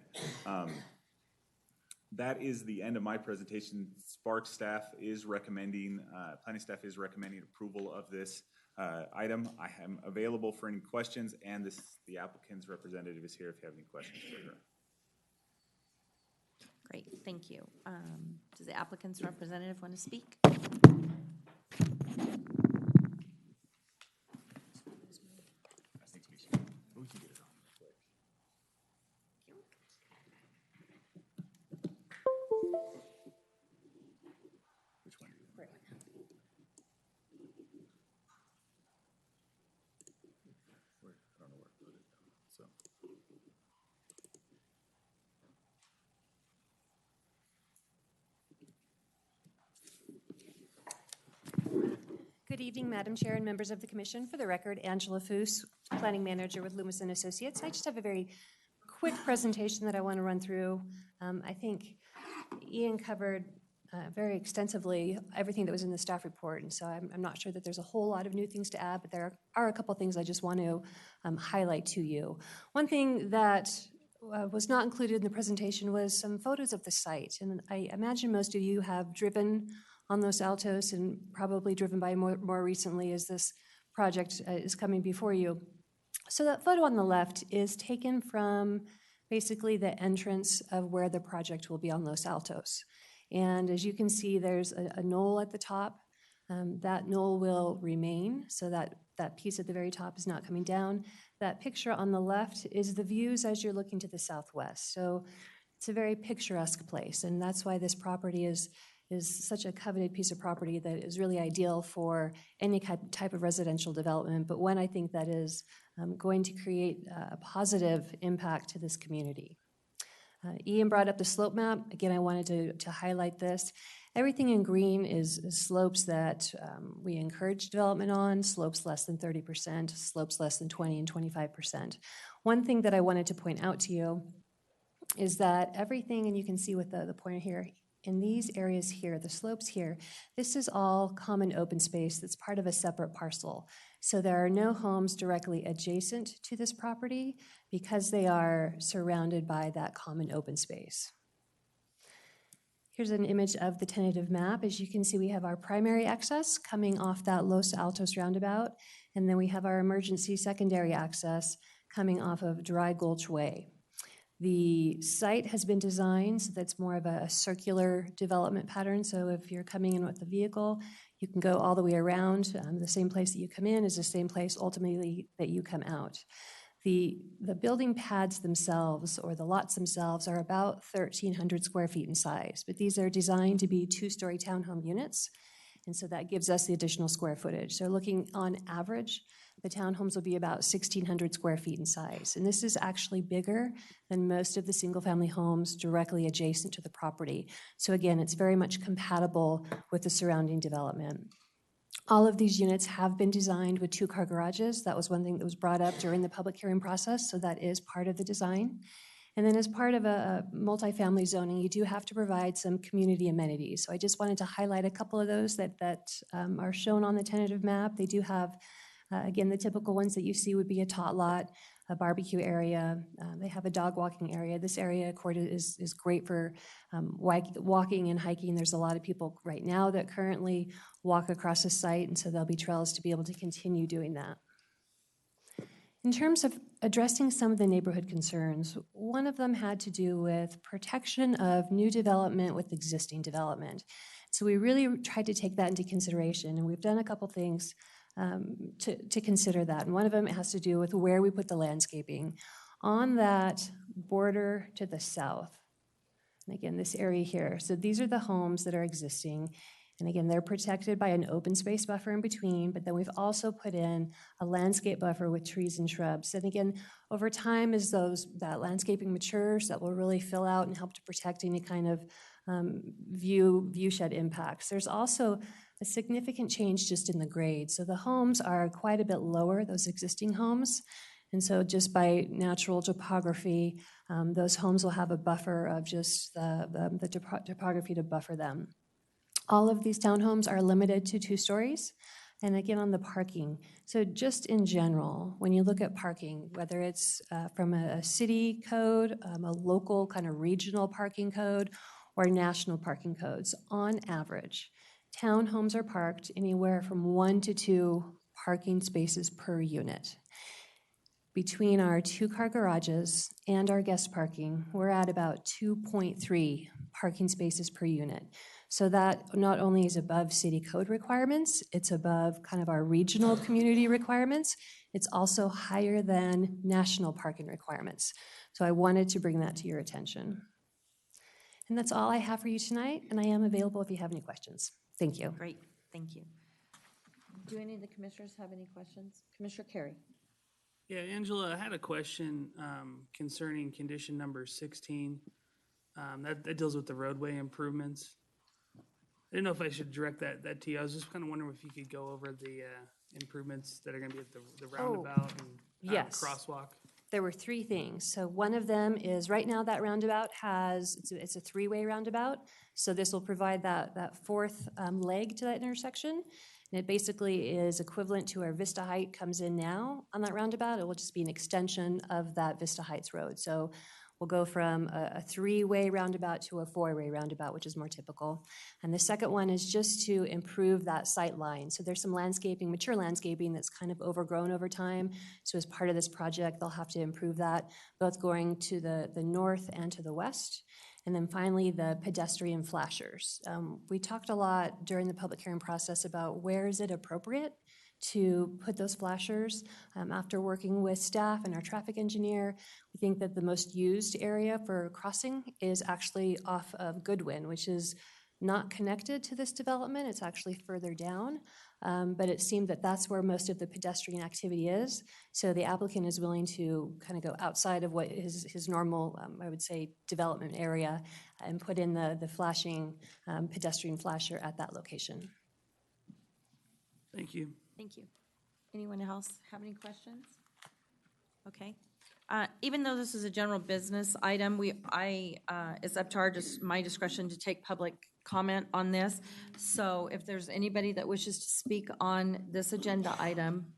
That is the end of my presentation. Sparks staff is recommending, planning staff is recommending approval of this item. I am available for any questions, and the applicant's representative is here if you have any questions for her. Great, thank you. Does the applicant's representative want to speak? Good evening, Madam Chair and members of the Commission. For the record, Angela Foose, Planning Manager with Loomis & Associates. I just have a very quick presentation that I want to run through. I think Ian covered very extensively everything that was in the staff report, and so I'm not sure that there's a whole lot of new things to add, but there are a couple things I just want to highlight to you. One thing that was not included in the presentation was some photos of the site. And I imagine most of you have driven on Los Altos and probably driven by more recently as this project is coming before you. So that photo on the left is taken from basically the entrance of where the project will be on Los Altos. And as you can see, there's a knoll at the top. That knoll will remain, so that piece at the very top is not coming down. That picture on the left is the views as you're looking to the southwest. So it's a very picturesque place, and that's why this property is such a coveted piece of property that is really ideal for any type of residential development, but one I think that is going to create a positive impact to this community. Ian brought up the slope map. Again, I wanted to highlight this. Everything in green is slopes that we encourage development on, slopes less than 30%, slopes less than 20 and 25%. One thing that I wanted to point out to you is that everything, and you can see with the pointer here, in these areas here, the slopes here, this is all common open space that's part of a separate parcel. So there are no homes directly adjacent to this property because they are surrounded by that common open space. Here's an image of the tentative map. As you can see, we have our primary access coming off that Los Altos roundabout, and then we have our emergency secondary access coming off of Dry Gulch Way. The site has been designed so that's more of a circular development pattern. So if you're coming in with a vehicle, you can go all the way around. The same place that you come in is the same place ultimately that you come out. The building pads themselves, or the lots themselves, are about 1,300 square feet in size, but these are designed to be two-story townhome units, and so that gives us the additional square footage. So looking on average, the townhomes will be about 1,600 square feet in size, and this is actually bigger than most of the single-family homes directly adjacent to the property. So again, it's very much compatible with the surrounding development. All of these units have been designed with two-car garages. That was one thing that was brought up during the public hearing process, so that is part of the design. And then as part of a multifamily zoning, you do have to provide some community amenities. So I just wanted to highlight a couple of those that are shown on the tentative map. They do have, again, the typical ones that you see would be a tot lot, a barbecue area. They have a dog walking area. This area is great for walking and hiking. There's a lot of people right now that currently walk across the site, and so there'll be trails to be able to continue doing that. In terms of addressing some of the neighborhood concerns, one of them had to do with protection of new development with existing development. So we really tried to take that into consideration, and we've done a couple things to consider that. And one of them has to do with where we put the landscaping. On that border to the south, and again, this area here. So these are the homes that are existing. And again, they're protected by an open space buffer in between, but then we've also put in a landscape buffer with trees and shrubs. And again, over time, as that landscaping matures, that will really fill out and help to protect any kind of view shed impacts. There's also a significant change just in the grade. So the homes are quite a bit lower, those existing homes. And so just by natural topography, those homes will have a buffer of just the topography to buffer them. All of these townhomes are limited to 2 stories. And again, on the parking, so just in general, when you look at parking, whether it's from a city code, a local kind of regional parking code, or national parking codes, on average, townhomes are parked anywhere from 1 to 2 parking spaces per unit. Between our 2-car garages and our guest parking, we're at about 2.3 parking spaces per unit. So that not only is above city code requirements, it's above kind of our regional community requirements, it's also higher than national parking requirements. So I wanted to bring that to your attention. And that's all I have for you tonight, and I am available if you have any questions. Thank you. Great, thank you. Do any of the commissioners have any questions? Commissioner Carey? Yeah, Angela, I had a question concerning condition number 16. That deals with the roadway improvements. I didn't know if I should direct that to you. I was just kind of wondering if you could go over the improvements that are going to be at the roundabout and yes. crosswalk. There were 3 things. So one of them is right now that roundabout it's a 3-way roundabout. So this will provide that 4th leg to that intersection. And it basically is equivalent to where Vista Heights comes in now on that roundabout. It will just be an extension of that Vista Heights road. So We'll go from a three-way roundabout to a four-way roundabout, which is more typical. And the second one is just to improve that sight line. So there's some landscaping, mature landscaping that's kind of overgrown over time. So as part of this project, they'll have to improve that, both going to the north and to the west. And then finally, the pedestrian flashers. We talked a lot during the public hearing process about where is it appropriate to put those flashers. After working with staff and our traffic engineer, we think that the most used area for crossing is actually off of Goodwin, which is not connected to this development. It's actually further down. But it seemed that that's where most of the pedestrian activity is. So the applicant is willing to kind of go outside of what is his normal, I would say, development area and put in the flashing pedestrian flasher at that location. Thank you. Thank you. Anyone else have any questions? Okay. Even though this is a general business item, it's up to my discretion to take public comment on this. So if there's anybody that wishes to speak on this agenda item,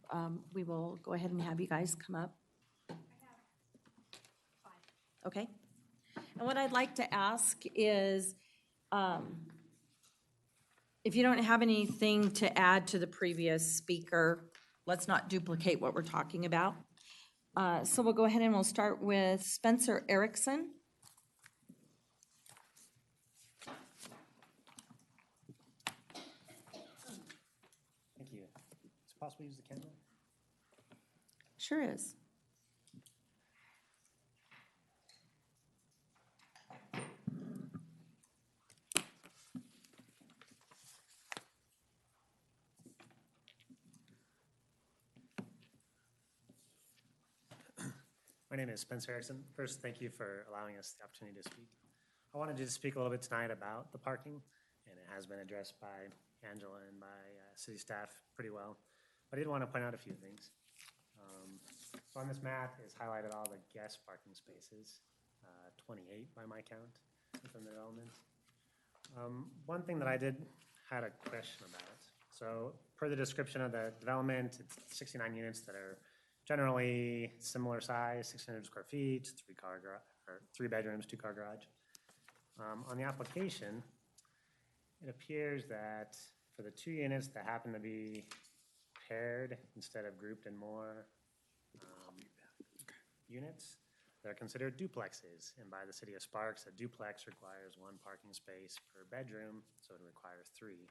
we will go ahead and have you guys come up. Okay. And what I'd like to ask is, if you don't have anything to add to the previous speaker, let's not duplicate what we're talking about. So we'll go ahead and we'll start with Spencer Erickson. Thank you. Is it possible to use the camera? Sure is. My name is Spencer Erickson. First, thank you for allowing us the opportunity to speak. I wanted to speak a little bit tonight about the parking, and it has been addressed by Angela and by city staff pretty well. But I did want to point out a few things. So on this map is highlighted all the guest parking spaces, 28 by my count within the development. One thing that I had a question about. So per the description of the development, it's 69 units that are generally similar size, 600 square feet, three bedrooms, 2-car garage. On the application, it appears that for the 2 units that happen to be paired instead of grouped in more units, they're considered duplexes. And by the city of Sparks, a duplex requires 1 parking space per bedroom, so it requires 3.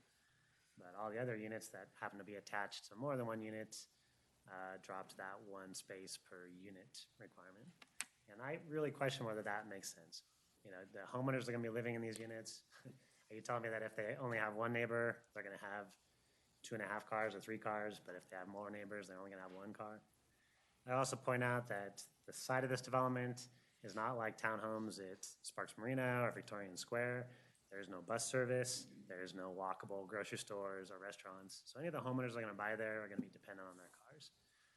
But all the other units that happen to be attached to more than 1 unit drops that 1 space per unit requirement. And I really question whether that makes sense. You know, the homeowners are gonna be living in these units. Are you telling me that if they only have 1 neighbor, they're gonna have 2.5 cars or 3 cars, but if they have more neighbors, they're only gonna have 1 car? I also point out that the site of this development is not like townhomes at Sparks Marina or Victorian Square. There's no bus service, there's no walkable grocery stores or restaurants. So any of the homeowners that are gonna buy there are gonna be dependent on their cars.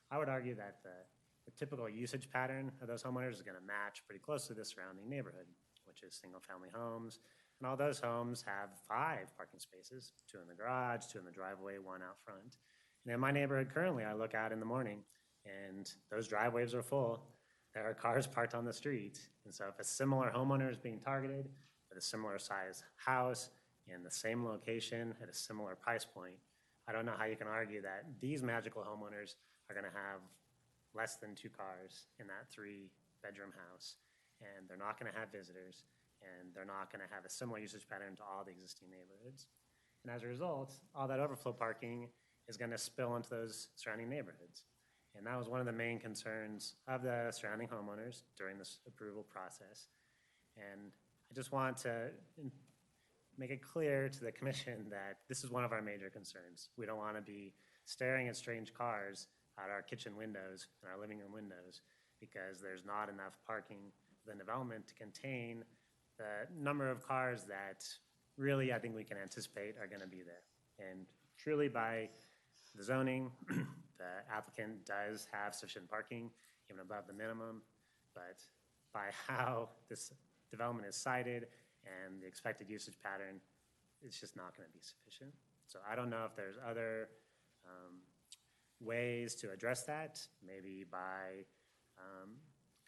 I would argue that the typical usage pattern of those homeowners is gonna match pretty closely the surrounding neighborhood, which is single-family homes. And all those homes have 5 parking spaces, 2 in the garage, 2 in the driveway, 1 out front. And in my neighborhood currently, I look out in the morning and those driveways are full. There are cars parked on the street. And so if a similar homeowner is being targeted with a similar size house in the same location at a similar price point, I don't know how you can argue that these magical homeowners are gonna have less than 2 cars in that 3-bedroom house. And they're not gonna have visitors, and they're not gonna have a similar usage pattern to all the existing neighborhoods. And as a result, all that overflow parking is gonna spill into those surrounding neighborhoods. And that was one of the main concerns of the surrounding homeowners during this approval process. And I just want to make it clear to the commission that this is one of our major concerns. We don't want to be staring at strange cars out our kitchen windows and our living room windows because there's not enough parking within development to contain the number of cars that really I think we can anticipate are going to be there. And truly by the zoning, the applicant does have sufficient parking, even above the minimum, but by how this development is sited and the expected usage pattern, it's just not going to be sufficient. So I don't know if there's other ways to address that, maybe by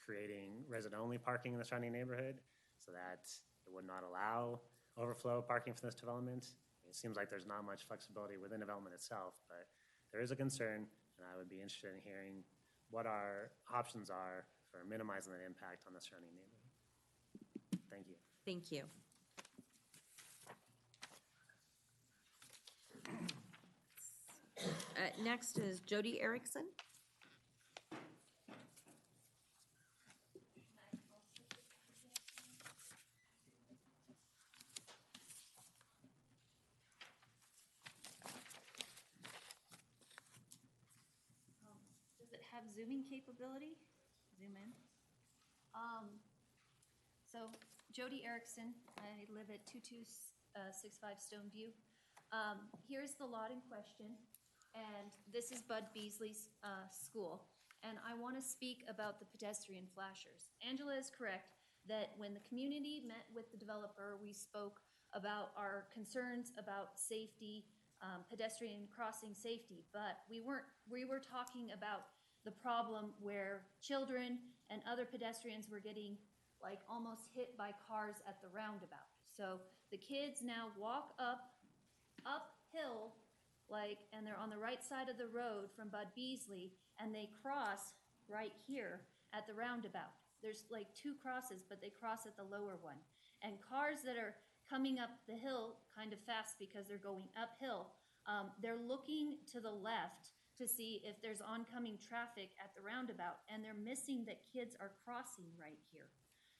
creating resident-only parking in the surrounding neighborhood so that it would not allow overflow parking from this development. It seems like there's not much flexibility within development itself, but there is a concern, and I would be interested in hearing what our options are for minimizing the impact on the surrounding neighborhood. Thank you. Thank you. Next is Jody Erickson. Does it have zooming capability? Zoom in. So Jody Erickson, I live at 2265 Stoneview. Here's the lot in question, and this is Bud Beasley's school. And I want to speak about the pedestrian flashers. Angela is correct that when the community met with the developer, we spoke about our concerns about safety, pedestrian crossing safety, but we were talking about the problem where children and other pedestrians were getting like almost hit by cars at the roundabout. So the kids now walk uphill, and they're on the right side of the road from Bud Beasley, and they cross right here at the roundabout. There's like 2 crosses, but they cross at the lower one. And cars that are coming up the hill kind of fast because they're going uphill, they're looking to the left to see if there's oncoming traffic at the roundabout, and they're missing that kids are crossing right here.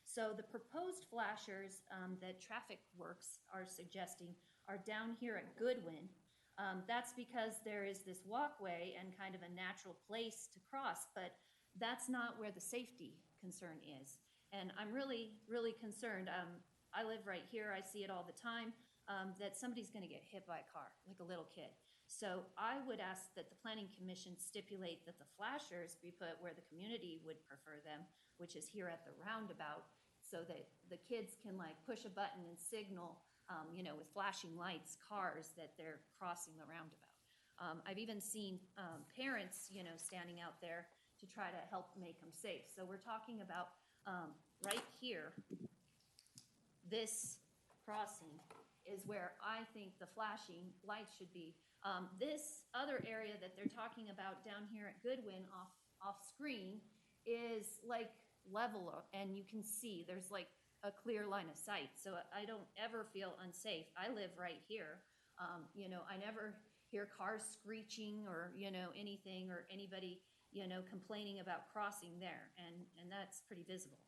So the proposed flashers that Traffic Works are suggesting are down here at Goodwin. That's because there is this walkway and kind of a natural place to cross, but that's not where the safety concern is. And I'm really, really concerned. I live right here. I see it all the time, that somebody's going to get hit by a car, like a little kid. So I would ask that the Planning Commission stipulate that the flashers be put where the community would prefer them, which is here at the roundabout, so that the kids can like push a button and signal, with flashing lights, cars that they're crossing the roundabout. I've even seen parents, standing out there to try to help make them safe. So we're talking about right here, this crossing is where I think the flashing lights should be. This other area that they're talking about down here at Goodwin off screen is like level, and you can see there's like a clear line of sight. So I don't ever feel unsafe. I live right here. I never hear cars screeching or, anything, or anybody, complaining about crossing there. And that's pretty visible.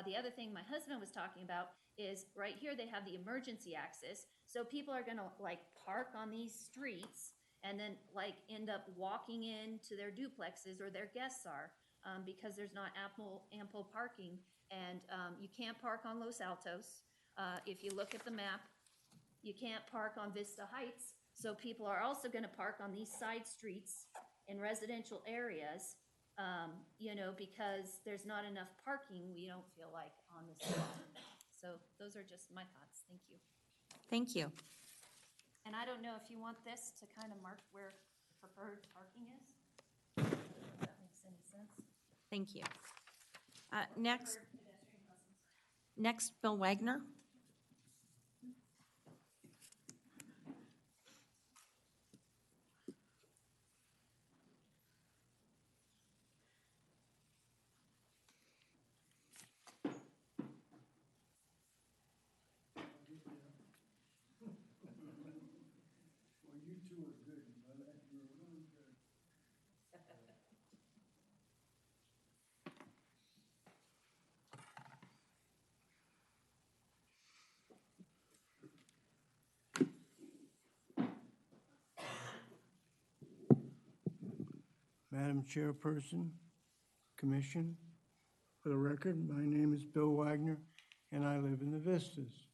The other thing my husband was talking about is right here they have the emergency access. So people are gonna like park on these streets and then like end up walking into their duplexes, or their guests are, because there's not ample parking. And you can't park on Los Altos. If you look at the map, you can't park on Vista Heights. So people are also gonna park on these side streets in residential areas, because there's not enough parking, we don't feel like, on this lot. So those are just my thoughts. Thank you. Thank you. And I don't know if you want this to kind of mark where the preferred parking is. If that makes any sense. Thank you. Next, Bill Wagner. Madam Chairperson, Commission, for the record, my name is Bill Wagner, and I live in the Vistas.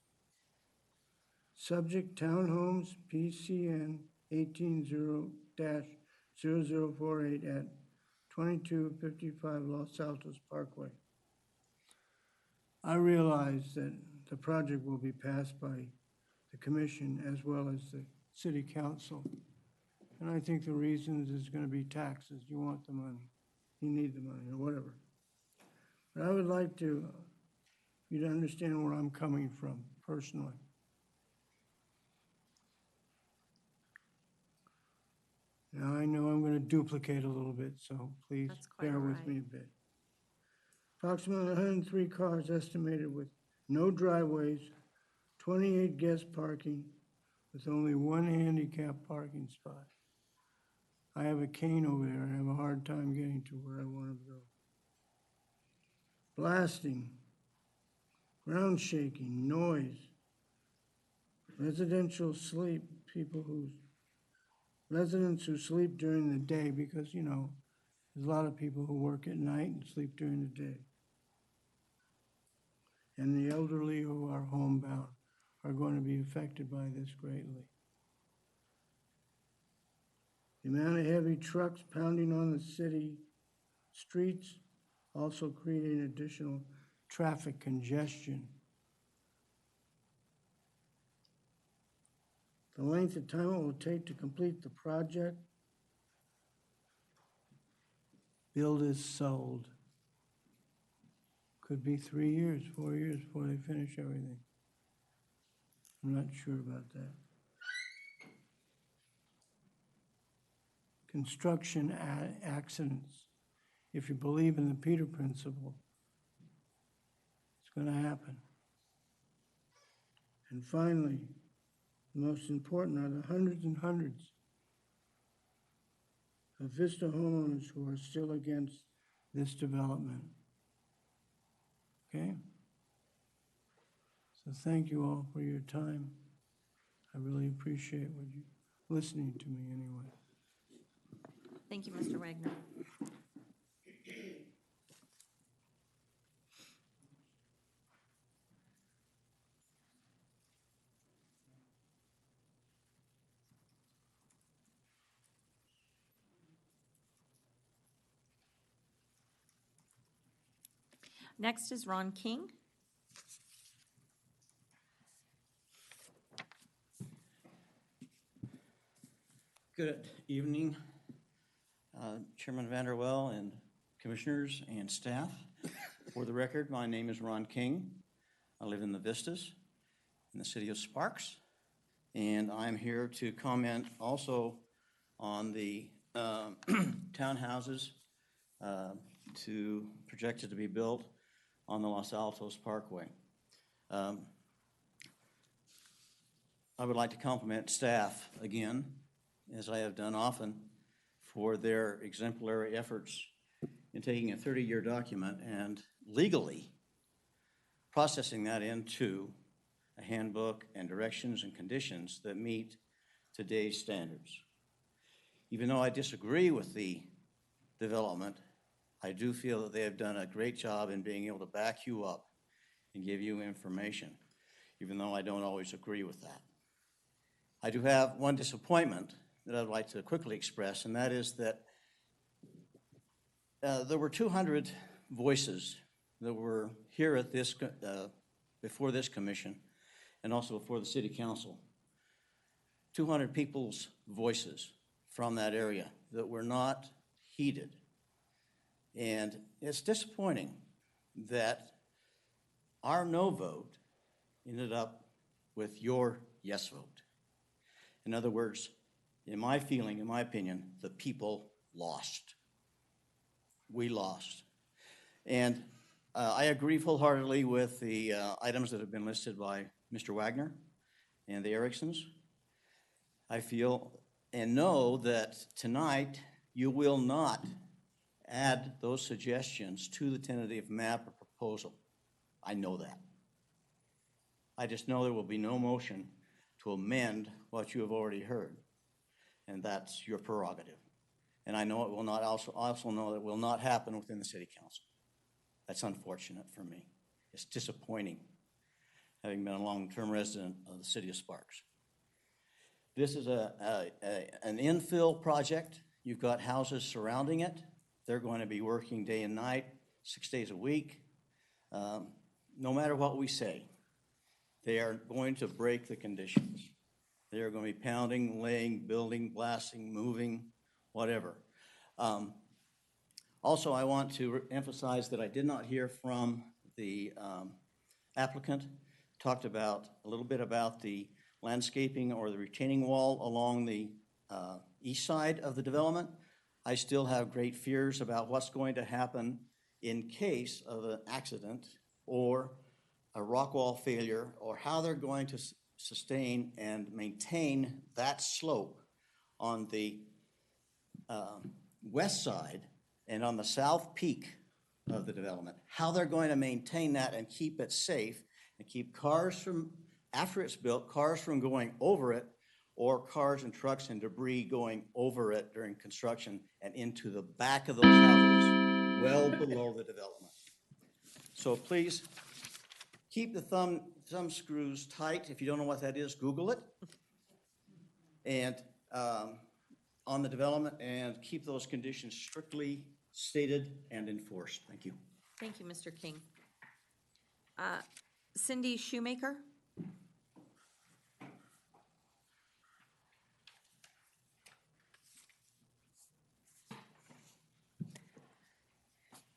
Subject Townhomes, PCN 18-0048 at 2255 Los Altos Parkway. I realize that the project will be passed by the commission as well as the city council. And I think the reasons is going to be taxes. You want the money, you need the money, or whatever. But I would like you to understand where I'm coming from personally. Now, I know I'm gonna duplicate a little bit, so please That's quite bear all with right. me a bit. Approximately 103 cars estimated with no driveways, 28 guest parking, with only one handicap parking spot. I have a cane over there and I have a hard time getting to where I want to go. Blasting, ground shaking, noise, residential sleep, residents who sleep during the day because, you know, there's a lot of people who work at night and sleep during the day. And the elderly who are homebound are going to be affected by this greatly. The amount of heavy trucks pounding on the city streets also creating additional traffic congestion. The length of time it will take to complete the project, build is sold. Could be 3 years, 4 years before they finish everything. I'm not sure about that. Construction accidents. If you believe in the Peter Principle, it's going to happen. And finally, the most important are the hundreds and hundreds of Vista homeowners who are still against this development. Okay? So thank you all for your time. I really appreciate you listening to me anyway. Thank you, Mr. Wagner. Next is Ron King. Good evening, Chairman Vanderwell and commissioners and staff. For the record, my name is Ron King. I live in the Vistas in the city of Sparks, and I'm here to comment also on the townhouses projected to be built on the Los Altos Parkway. I would like to compliment staff again, as I have done often, for their exemplary efforts in taking a 30-year document and legally processing that into a handbook and directions and conditions that meet today's standards. Even though I disagree with the development, I do feel that they have done a great job in being able to back you up and give you information, even though I don't always agree with that. I do have one disappointment that I'd like to quickly express, and that is that there were 200 voices that were here at this, before this commission, and also before the city council. 200 people's voices from that area that were not heeded. And it's disappointing that our no vote ended up with your yes vote. In other words, in my feeling, in my opinion, the people lost. We lost. And I agree full-heartedly with the items that have been listed by Mr. Wagner and the Ericksons. I feel and know that tonight you will not add those suggestions to the tentative map or proposal. I know that. I just know there will be no motion to amend what you have already heard, and that's your prerogative. And I know it will not, also know that it will not happen within the city council. That's unfortunate for me. It's disappointing, having been a long-term resident of the city of Sparks. This is an infill project. You've got houses surrounding it. They're going to be working day and night, 6 days a week. No matter what we say, they are going to break the conditions. They are going to be pounding, laying, building, blasting, moving, whatever. Also, I want to emphasize that I did not hear from the applicant. Talked about, a little bit about the landscaping or the retaining wall along the east side of the development. I still have great fears about what's going to happen in case of an accident or a rock wall failure, or how they're going to sustain and maintain that slope on the west side and on the south peak of the development, how they're going to maintain that and keep it safe and keep cars from, after it's built, cars from going over it, or cars and trucks and debris going over it during construction and into the back of those houses, well below the development. So please, keep the thumb screws tight. If you don't know what that is, Google it. And on the development, and keep those conditions strictly stated and enforced. Thank you. Thank you, Mr. King. Cindy Shoemaker?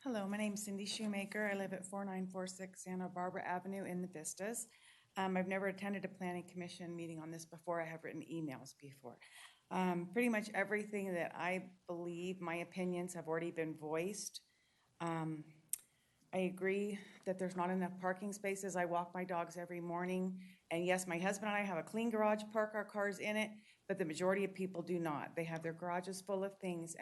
Hello, my name's Cindy Shoemaker. I live at 4946 Santa Barbara Avenue in the Vistas. I've never attended a planning commission meeting on this before. I have written emails before. Pretty much everything that I believe, my opinions have already been voiced. I agree that there's not enough parking spaces. I walk my dogs every morning. And yes, my husband and I have a clean garage, park our cars in it, but the majority of people do not. They have their garages full of things.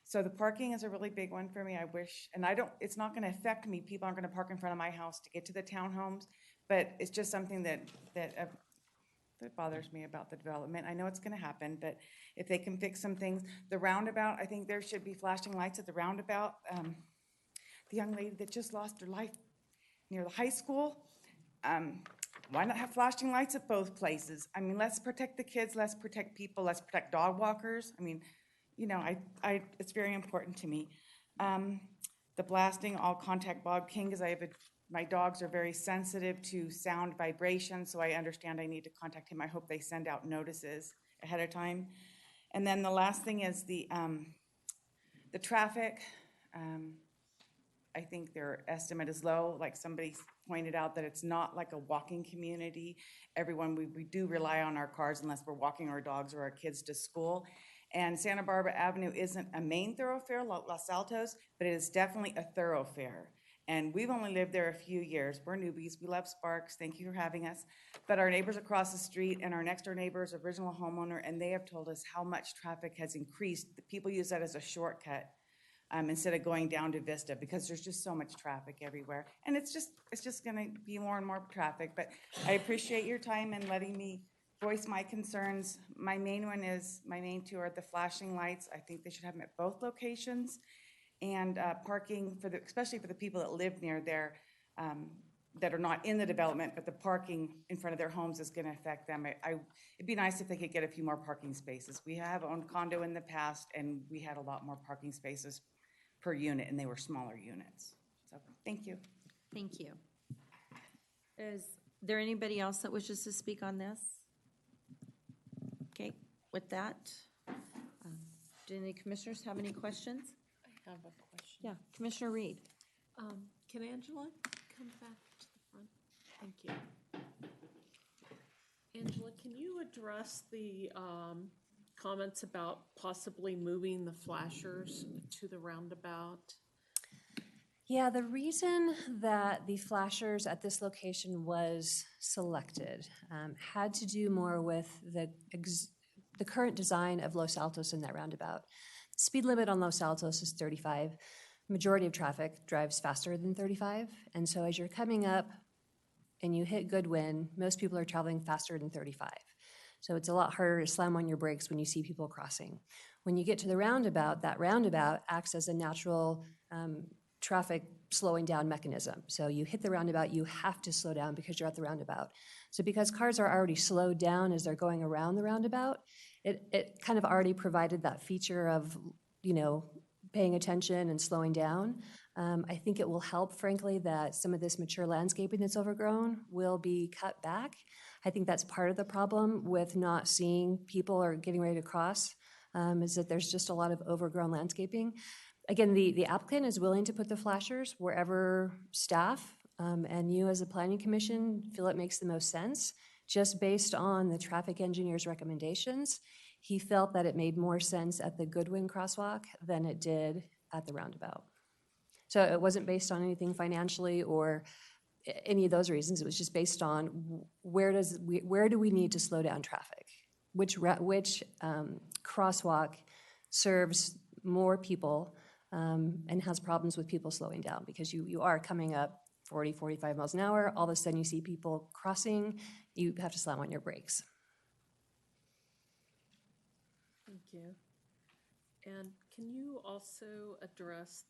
So the parking is a really big one for me. I wish, and it's not gonna affect me. People aren't gonna park in front of my house to get to the townhomes, but it's just something that bothers me about the development. I know it's gonna happen, but if they can fix some things. The roundabout, I think there should be flashing lights at the roundabout. The young lady that just lost her life near the high school, why not have flashing lights at both places? I mean, let's protect the kids, let's protect people, let's protect dog walkers. I mean, you know, it's very important to me. The blasting, I'll contact Bob King, because my dogs are very sensitive to sound vibration, so I understand I need to contact him. I hope they send out notices ahead of time. And then the last thing is the traffic. I think their estimate is low. Like somebody pointed out that it's not like a walking community. We do rely on our cars unless we're walking our dogs or our kids to school. And Santa Barbara Avenue isn't a main thoroughfare, Los Altos, but it is definitely a thoroughfare. And we've only lived there a few years. We're newbies. We love Sparks. Thank you for having us. But our neighbors across the street and our next door neighbor is original homeowner, and they have told us how much traffic has increased. The people use that as a shortcut instead of going down to Vista, because there's just so much traffic everywhere. And it's just gonna be more and more traffic. But I appreciate your time and letting me voice my concerns. My main two are the flashing lights. I think they should have them at both locations. And parking, especially for the people that live near there, that are not in the development, but the parking in front of their homes is gonna affect them. It'd be nice if they could get a few more parking spaces. We have owned condo in the past, and we had a lot more parking spaces per unit, and they were smaller units. So, thank you. Thank you. Is there anybody else that wishes to speak on this? Okay, with that, do any commissioners have any questions? I have a question. Yeah, Commissioner Reed. Can Angela come back to the front? Thank you. Angela, can you address the comments about possibly moving the flashers to the roundabout? Yeah, the reason that the flashers at this location was selected had to do more with the current design of Los Altos in that roundabout. Speed limit on Los Altos is 35. Majority of traffic drives faster than 35. And so as you're coming up and you hit Goodwin, most people are traveling faster than 35. So it's a lot harder to slam on your brakes when you see people crossing. When you get to the roundabout, that roundabout acts as a natural traffic slowing down mechanism. So you hit the roundabout, you have to slow down because you're at the roundabout. So because cars are already slowed down as they're going around the roundabout, it kind of already provided that feature of, paying attention and slowing down. I think it will help, frankly, that some of this mature landscaping that's overgrown will be cut back. I think that's part of the problem with not seeing people or getting ready to cross, is that there's just a lot of overgrown landscaping. again, the applicant is willing to put the flashers wherever staff and you as a planning commission feel it makes the most sense. Just based on the traffic engineer's recommendations, he felt that it made more sense at the Goodwin crosswalk than it did at the roundabout. So it wasn't based on anything financially or any of those reasons. It was just based on where do we need to slow down traffic? Which crosswalk serves more people and has problems with people slowing down? Because you are coming up 40, 45 miles an hour, all of a sudden you see people crossing, you have to slam on your brakes. Thank you. And can you also address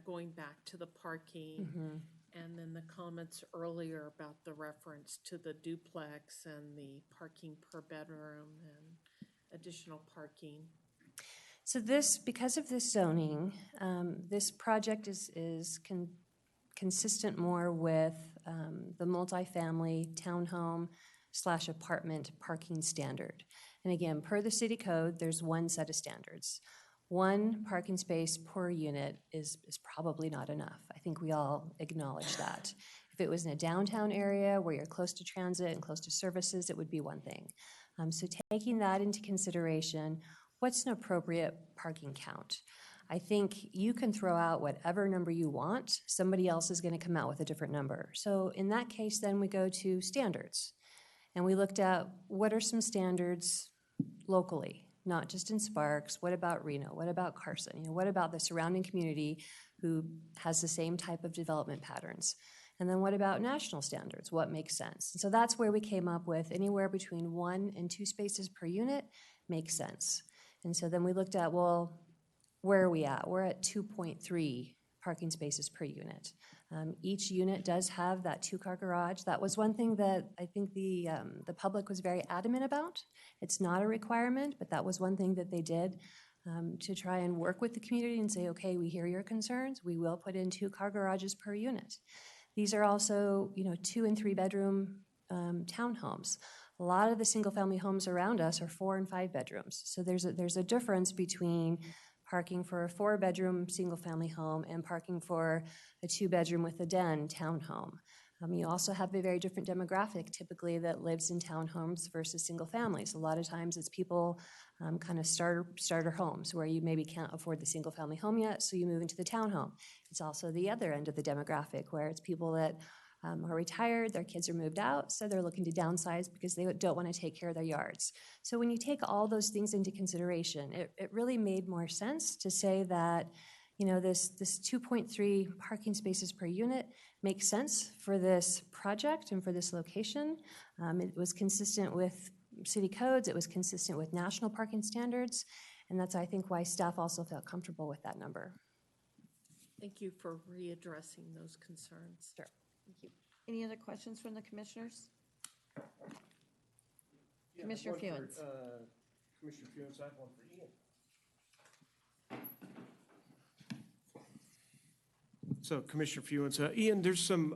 going back to the parking and then the comments earlier about the reference to the duplex and the parking per bedroom and additional parking? So because of this zoning, this project is consistent more with the multifamily townhome / apartment parking standard. And again, per the city code, there's one set of standards. One parking space per unit is probably not enough. I think we all acknowledge that. If it was in a downtown area where you're close to transit and close to services, it would be one thing. So taking that into consideration, what's an appropriate parking count? I think you can throw out whatever number you want. Somebody else is going to come out with a different number. So in that case, then we go to standards. And we looked at what are some standards locally, not just in Sparks. What about Reno? What about Carson? What about the surrounding community who has the same type of development patterns? And then what about national standards? What makes sense? And so that's where we came up with anywhere between 1 and 2 spaces per unit makes sense. And so then we looked at, well, where are we at? We're at 2.3 parking spaces per unit. Each unit does have that 2-car garage. That was one thing that I think the public was very adamant about. It's not a requirement, but that was one thing that they did to try and work with the community and say, okay, we hear your concerns. We will put in 2-car garages per unit. These are also, 2 and 3 bedroom townhomes. A lot of the single-family homes around us are 4 and 5 bedrooms. So there's a difference between parking for a 4-bedroom single-family home and parking for a 2-bedroom with a den townhome. You also have a very different demographic typically that lives in townhomes versus single families. A lot of times it's people kind of starter homes where you maybe can't afford the single-family home yet, so you move into the townhome. It's also the other end of the demographic where it's people that are retired, their kids are moved out, so they're looking to downsize because they don't want to take care of their yards. So when you take all those things into consideration, it really made more sense to say that, this 2.3 parking spaces per unit makes sense for this project and for this location. It was consistent with city codes, it was consistent with national parking standards, and that's, I think, why staff also felt comfortable with that number. Thank you for readdressing those concerns. Sure. Thank you. Any other questions from the commissioners? Commissioner Fewens. Commissioner Fewens, I have one for Ian. So Commissioner Fewens, Ian, there's some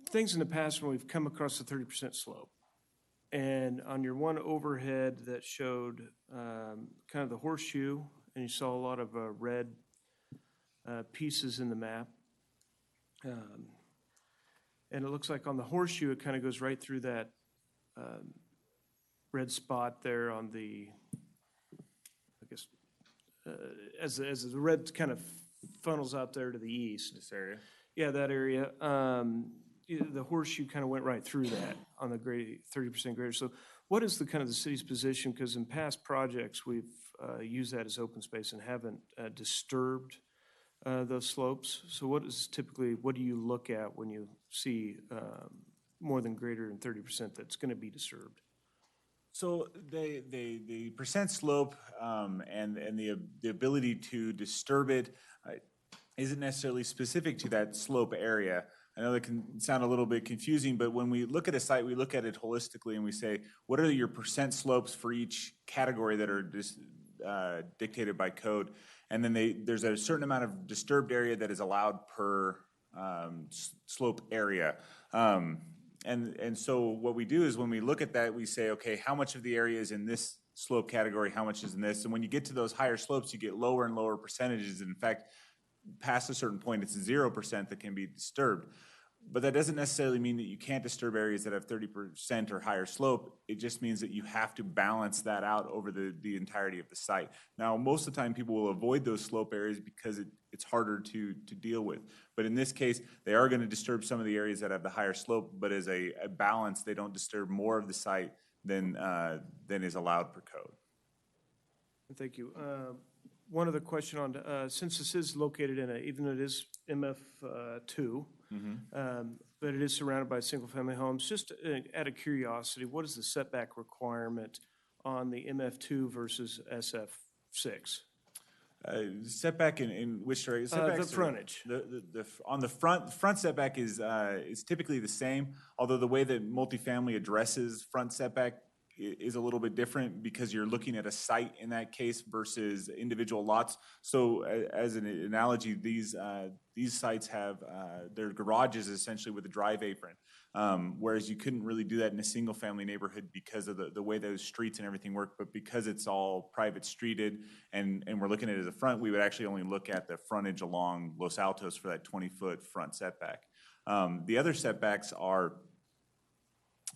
things in the past when we've come across the 30% slope. And on your one overhead that showed kind of the horseshoe, and you saw a lot of red pieces in the map. And it looks like on the horseshoe, it kind of goes right through that red spot there on the, I guess, as the red kind of funnels out there to the east. This area? Yeah, that area. The horseshoe kind of went right through that on the 30% greater. So what is the kind of the city's position? Because in past projects, we've used that as open space and haven't disturbed those slopes. So what do you look at when you see more than greater than 30% that's going to be disturbed? So the percent slope and the ability to disturb it isn't necessarily specific to that slope area. I know that can sound a little bit confusing, but when we look at a site, we look at it holistically and we say, what are your percent slopes for each category that are dictated by code? And then there's a certain amount of disturbed area that is allowed per slope area. And so what we do is when we look at that, we say, okay, how much of the area is in this slope category, how much is in this. And when you get to those higher slopes, you get lower and lower percentages. In fact, past a certain point, it's 0% that can be disturbed. But that doesn't necessarily mean that you can't disturb areas that have 30% or higher slope. It just means that you have to balance that out over the entirety of the site. Now, most of the time, people will avoid those slope areas because it's harder to deal with. But in this case, they are going to disturb some of the areas that have the higher slope, but as a balance, they don't disturb more of the site than is allowed per code. Thank you. One other question on, since this is located in even though it is MF2, but it is surrounded by single-family homes, just out of curiosity, what is the setback requirement on the MF2 versus SF6? Setback in which area? The frontage. On the front setback is typically the same, although the way that multifamily addresses front setback is a little bit different because you're looking at a site in that case versus individual lots. So as an analogy, these sites have their garages essentially with a drive apron, whereas you couldn't really do that in a single family neighborhood because of the way those streets and everything work. But because it's all private streeted and we're looking at it as a front, we would actually only look at the frontage along Los Altos for that 20-foot front setback. The other setbacks are,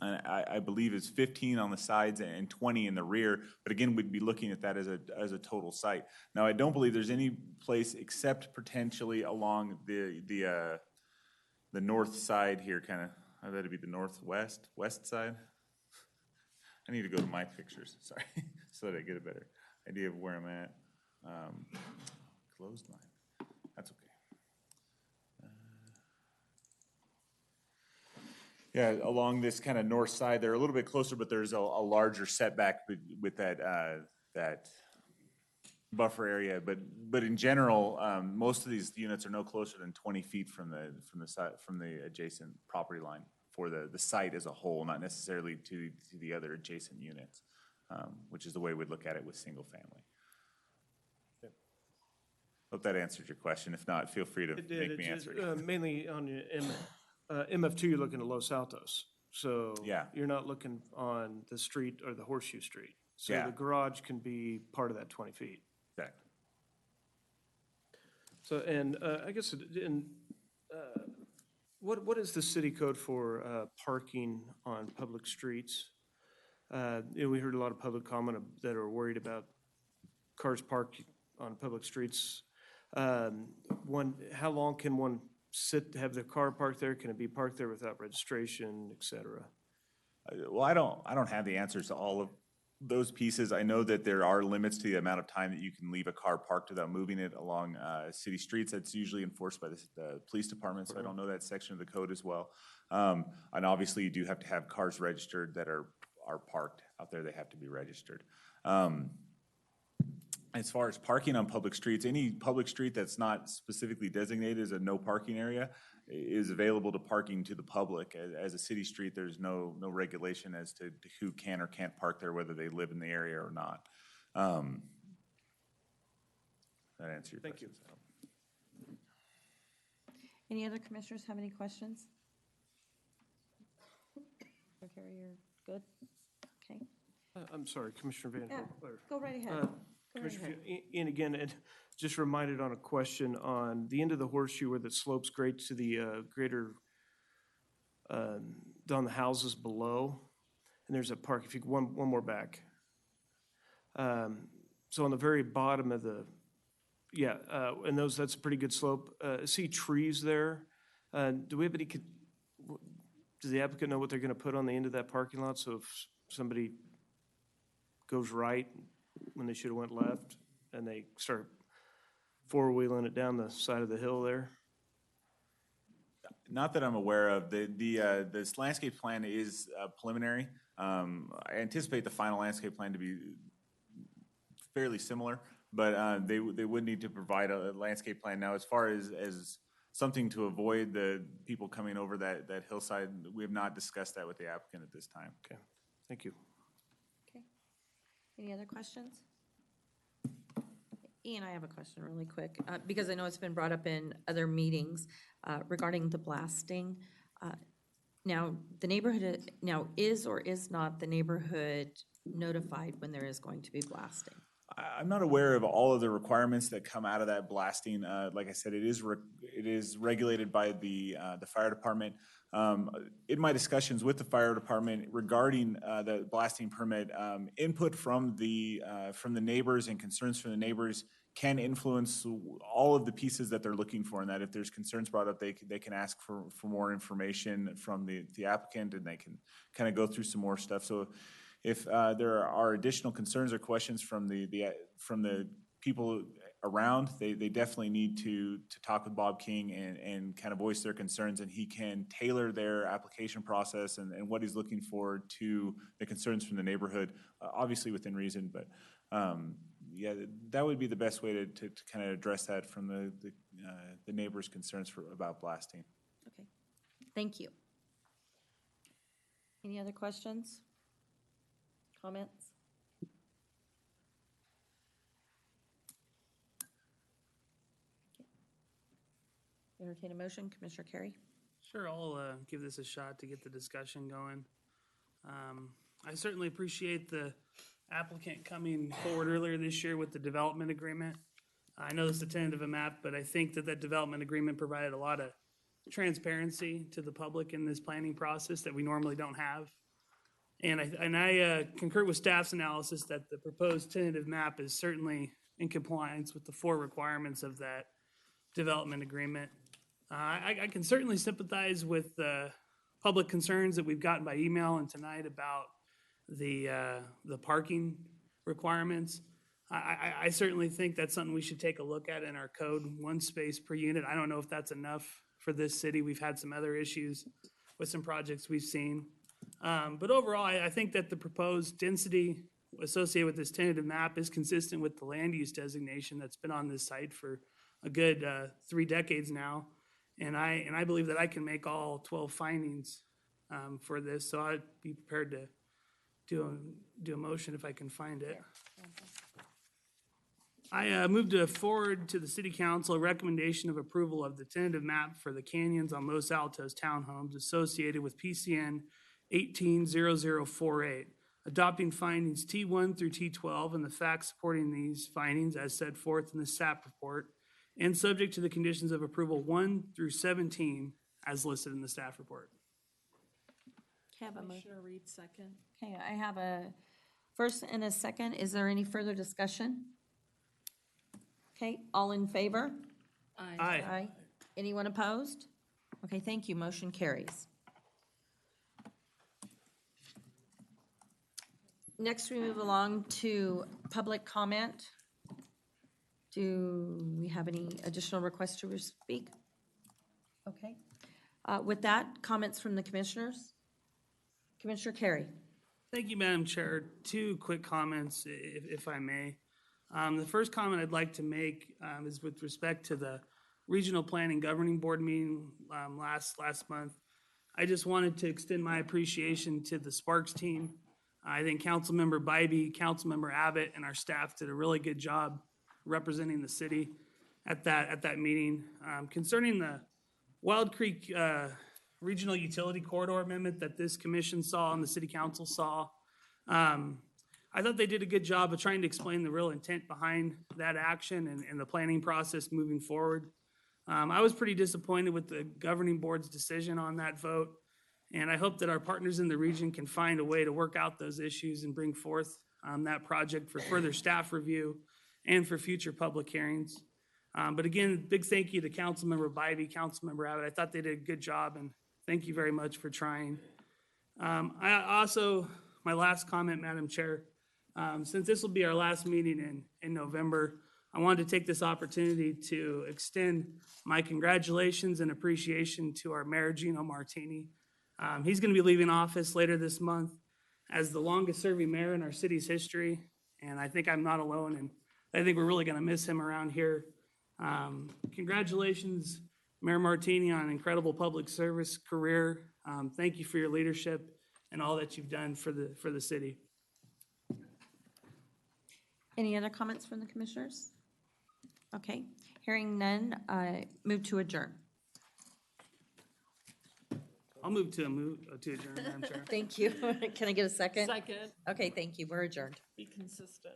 I believe it's 15 on the sides and 20 in the rear, but again, we'd be looking at that as a total site. Now, I don't believe there's any place except potentially along the north side here, kind of, I bet it'd be the west side. I need to go to my pictures, sorry, so that I get a better idea of where I'm at. Closed line, that's okay. Yeah, along this kind of north side, they're a little bit closer, but there's a larger setback with that buffer area. But in general, most of these units are no closer than 20 feet from the adjacent property line for the site as a whole, not necessarily to the other adjacent units, which is the way we'd look at it with single family. Hope that answered your question. If not, feel free to make me answer it. Mainly on your MF2, you're looking at Los Altos. So yeah, you're not looking on the street or the Horseshoe Street. So yeah, the garage can be part of that 20 feet. Exactly. So, and I guess, what is the city code for parking on public streets? We heard a lot of public comment that are worried about cars parked on public streets. How long can one have their car parked there? Can it be parked there without registration, et cetera? Well, I don't have the answers to all of those pieces. I know that there are limits to the amount of time that you can leave a car parked without moving it along city streets. That's usually enforced by the police department, so I don't know that section of the code as well. And obviously, you do have to have cars registered that are parked out there. They have to be registered. As far as parking on public streets, any public street that's not specifically designated as a no parking area is available to parking to the public. As a city street, there's no regulation as to who can or can't park there, whether they live in the area or not. That answer your question? Thank you. Any other commissioners have any questions? Okay, you're good? Okay. I'm sorry, Commissioner Van Yeah, Horn. go right ahead. Commissioner, and again, Ed, just reminded on a question on the end of the horseshoe where the slopes grade to the greater, down the houses below, and there's a park, if you go one more back. So on the very bottom of the, and that's a pretty good slope. I see trees there. Do we have any, does the applicant know what they're gonna put on the end of that parking lot? So if somebody goes right when they should have went left, and they start four-wheeling it down the side of the hill there? Not that I'm aware of. This landscape plan is preliminary. I anticipate the final landscape plan to be fairly similar, but they would need to provide a landscape plan. Now, as far as something to avoid the people coming over that hillside, we have not discussed that with the applicant at this time. Okay, thank you. Okay. Any other questions? Ian, I have a question really quick, because I know it's been brought up in other meetings regarding the blasting. Now, the neighborhood, now is or is not the neighborhood notified when there is going to be blasting? I'm not aware of all of the requirements that come out of that blasting. Like I said, it is regulated by the fire department. In my discussions with the fire department regarding the blasting permit, input from the neighbors and concerns from the neighbors can influence all of the pieces that they're looking for, and that if there's concerns brought up, they can ask for more information from the applicant, and they can kind of go through some more stuff. So if there are additional concerns or questions from the people around, they definitely need to talk with Bob King and kind of voice their concerns, and he can tailor their application process and what he's looking for to the concerns from the neighborhood, obviously within reason, but yeah, that would be the best way to kind of address that from the neighbors' concerns about blasting. Okay, thank you. Any other questions? Comments? Entertain a motion, Commissioner Carey? Sure, I'll give this a shot to get the discussion going. I certainly appreciate the applicant coming forward earlier this year with the development agreement. I know it's a tentative map, but I think that development agreement provided a lot of transparency to the public in this planning process that we normally don't have. And I concur with staff's analysis that the proposed tentative map is certainly in compliance with the 4 requirements of that development agreement. I can certainly sympathize with the public concerns that we've gotten by email and tonight about the parking requirements. I certainly think that's something we should take a look at in our code, 1 space per unit. I don't know if that's enough for this city. We've had some other issues with some projects we've seen. But overall, I think that the proposed density associated with this tentative map is consistent with the land use designation that's been on this site for a good 3 decades now. And I believe that I can make all 12 findings for this, so I'd be prepared to do a motion if I can find it. I moved to forward to the City Council a recommendation of approval of the tentative map for the canyons on Los Altos townhomes associated with PCN 180048, adopting findings T1 through T12 and the facts supporting these findings as set forth in the SAP report, and subject to the conditions of approval 1 through 17 as listed in the staff report. Commissioner Reed, second. Okay, I have a first and a second. Is there any further discussion? Okay, all in favor? Aye. Anyone opposed? Okay, thank you. Motion carries. Next, we move along to public comment. Do we have any additional requests to speak? Okay. With that, comments from the commissioners? Commissioner Carey. Thank you, Madam Chair. 2 quick comments, if I may. The first comment I'd like to make is with respect to the Regional Planning Governing Board meeting last month. I just wanted to extend my appreciation to the Sparks team. I think Councilmember Bybee, Councilmember Abbott, and our staff did a really good job representing the city at that meeting. Concerning the Wild Creek Regional Utility Corridor Amendment that this commission saw and the City Council saw, I thought they did a good job of trying to explain the real intent behind that action and the planning process moving forward. I was pretty disappointed with the governing board's decision on that vote, and I hope that our partners in the region can find a way to work out those issues and bring forth that project for further staff review and for future public hearings. But again, big thank you to Councilmember Bybee, Councilmember Abbott. I thought they did a good job, and thank you very much for trying. I also, my last comment, Madam Chair, since this will be our last meeting in November, I wanted to take this opportunity to extend my congratulations and appreciation to our Mayor Gino Martini. He's going to be leaving office later this month as the longest serving mayor in our city's history, and I think I'm not alone, and I think we're really going to miss him around here. Congratulations, Mayor Martini, on an incredible public service career. Thank you for your leadership and all that you've done for the city. Any other comments from the commissioners? Okay, hearing none, move to adjourn. I'll move to adjourn, Madam Chair. Thank you. Can I get a second? Second, Okay, thank you. We're adjourned. be consistent.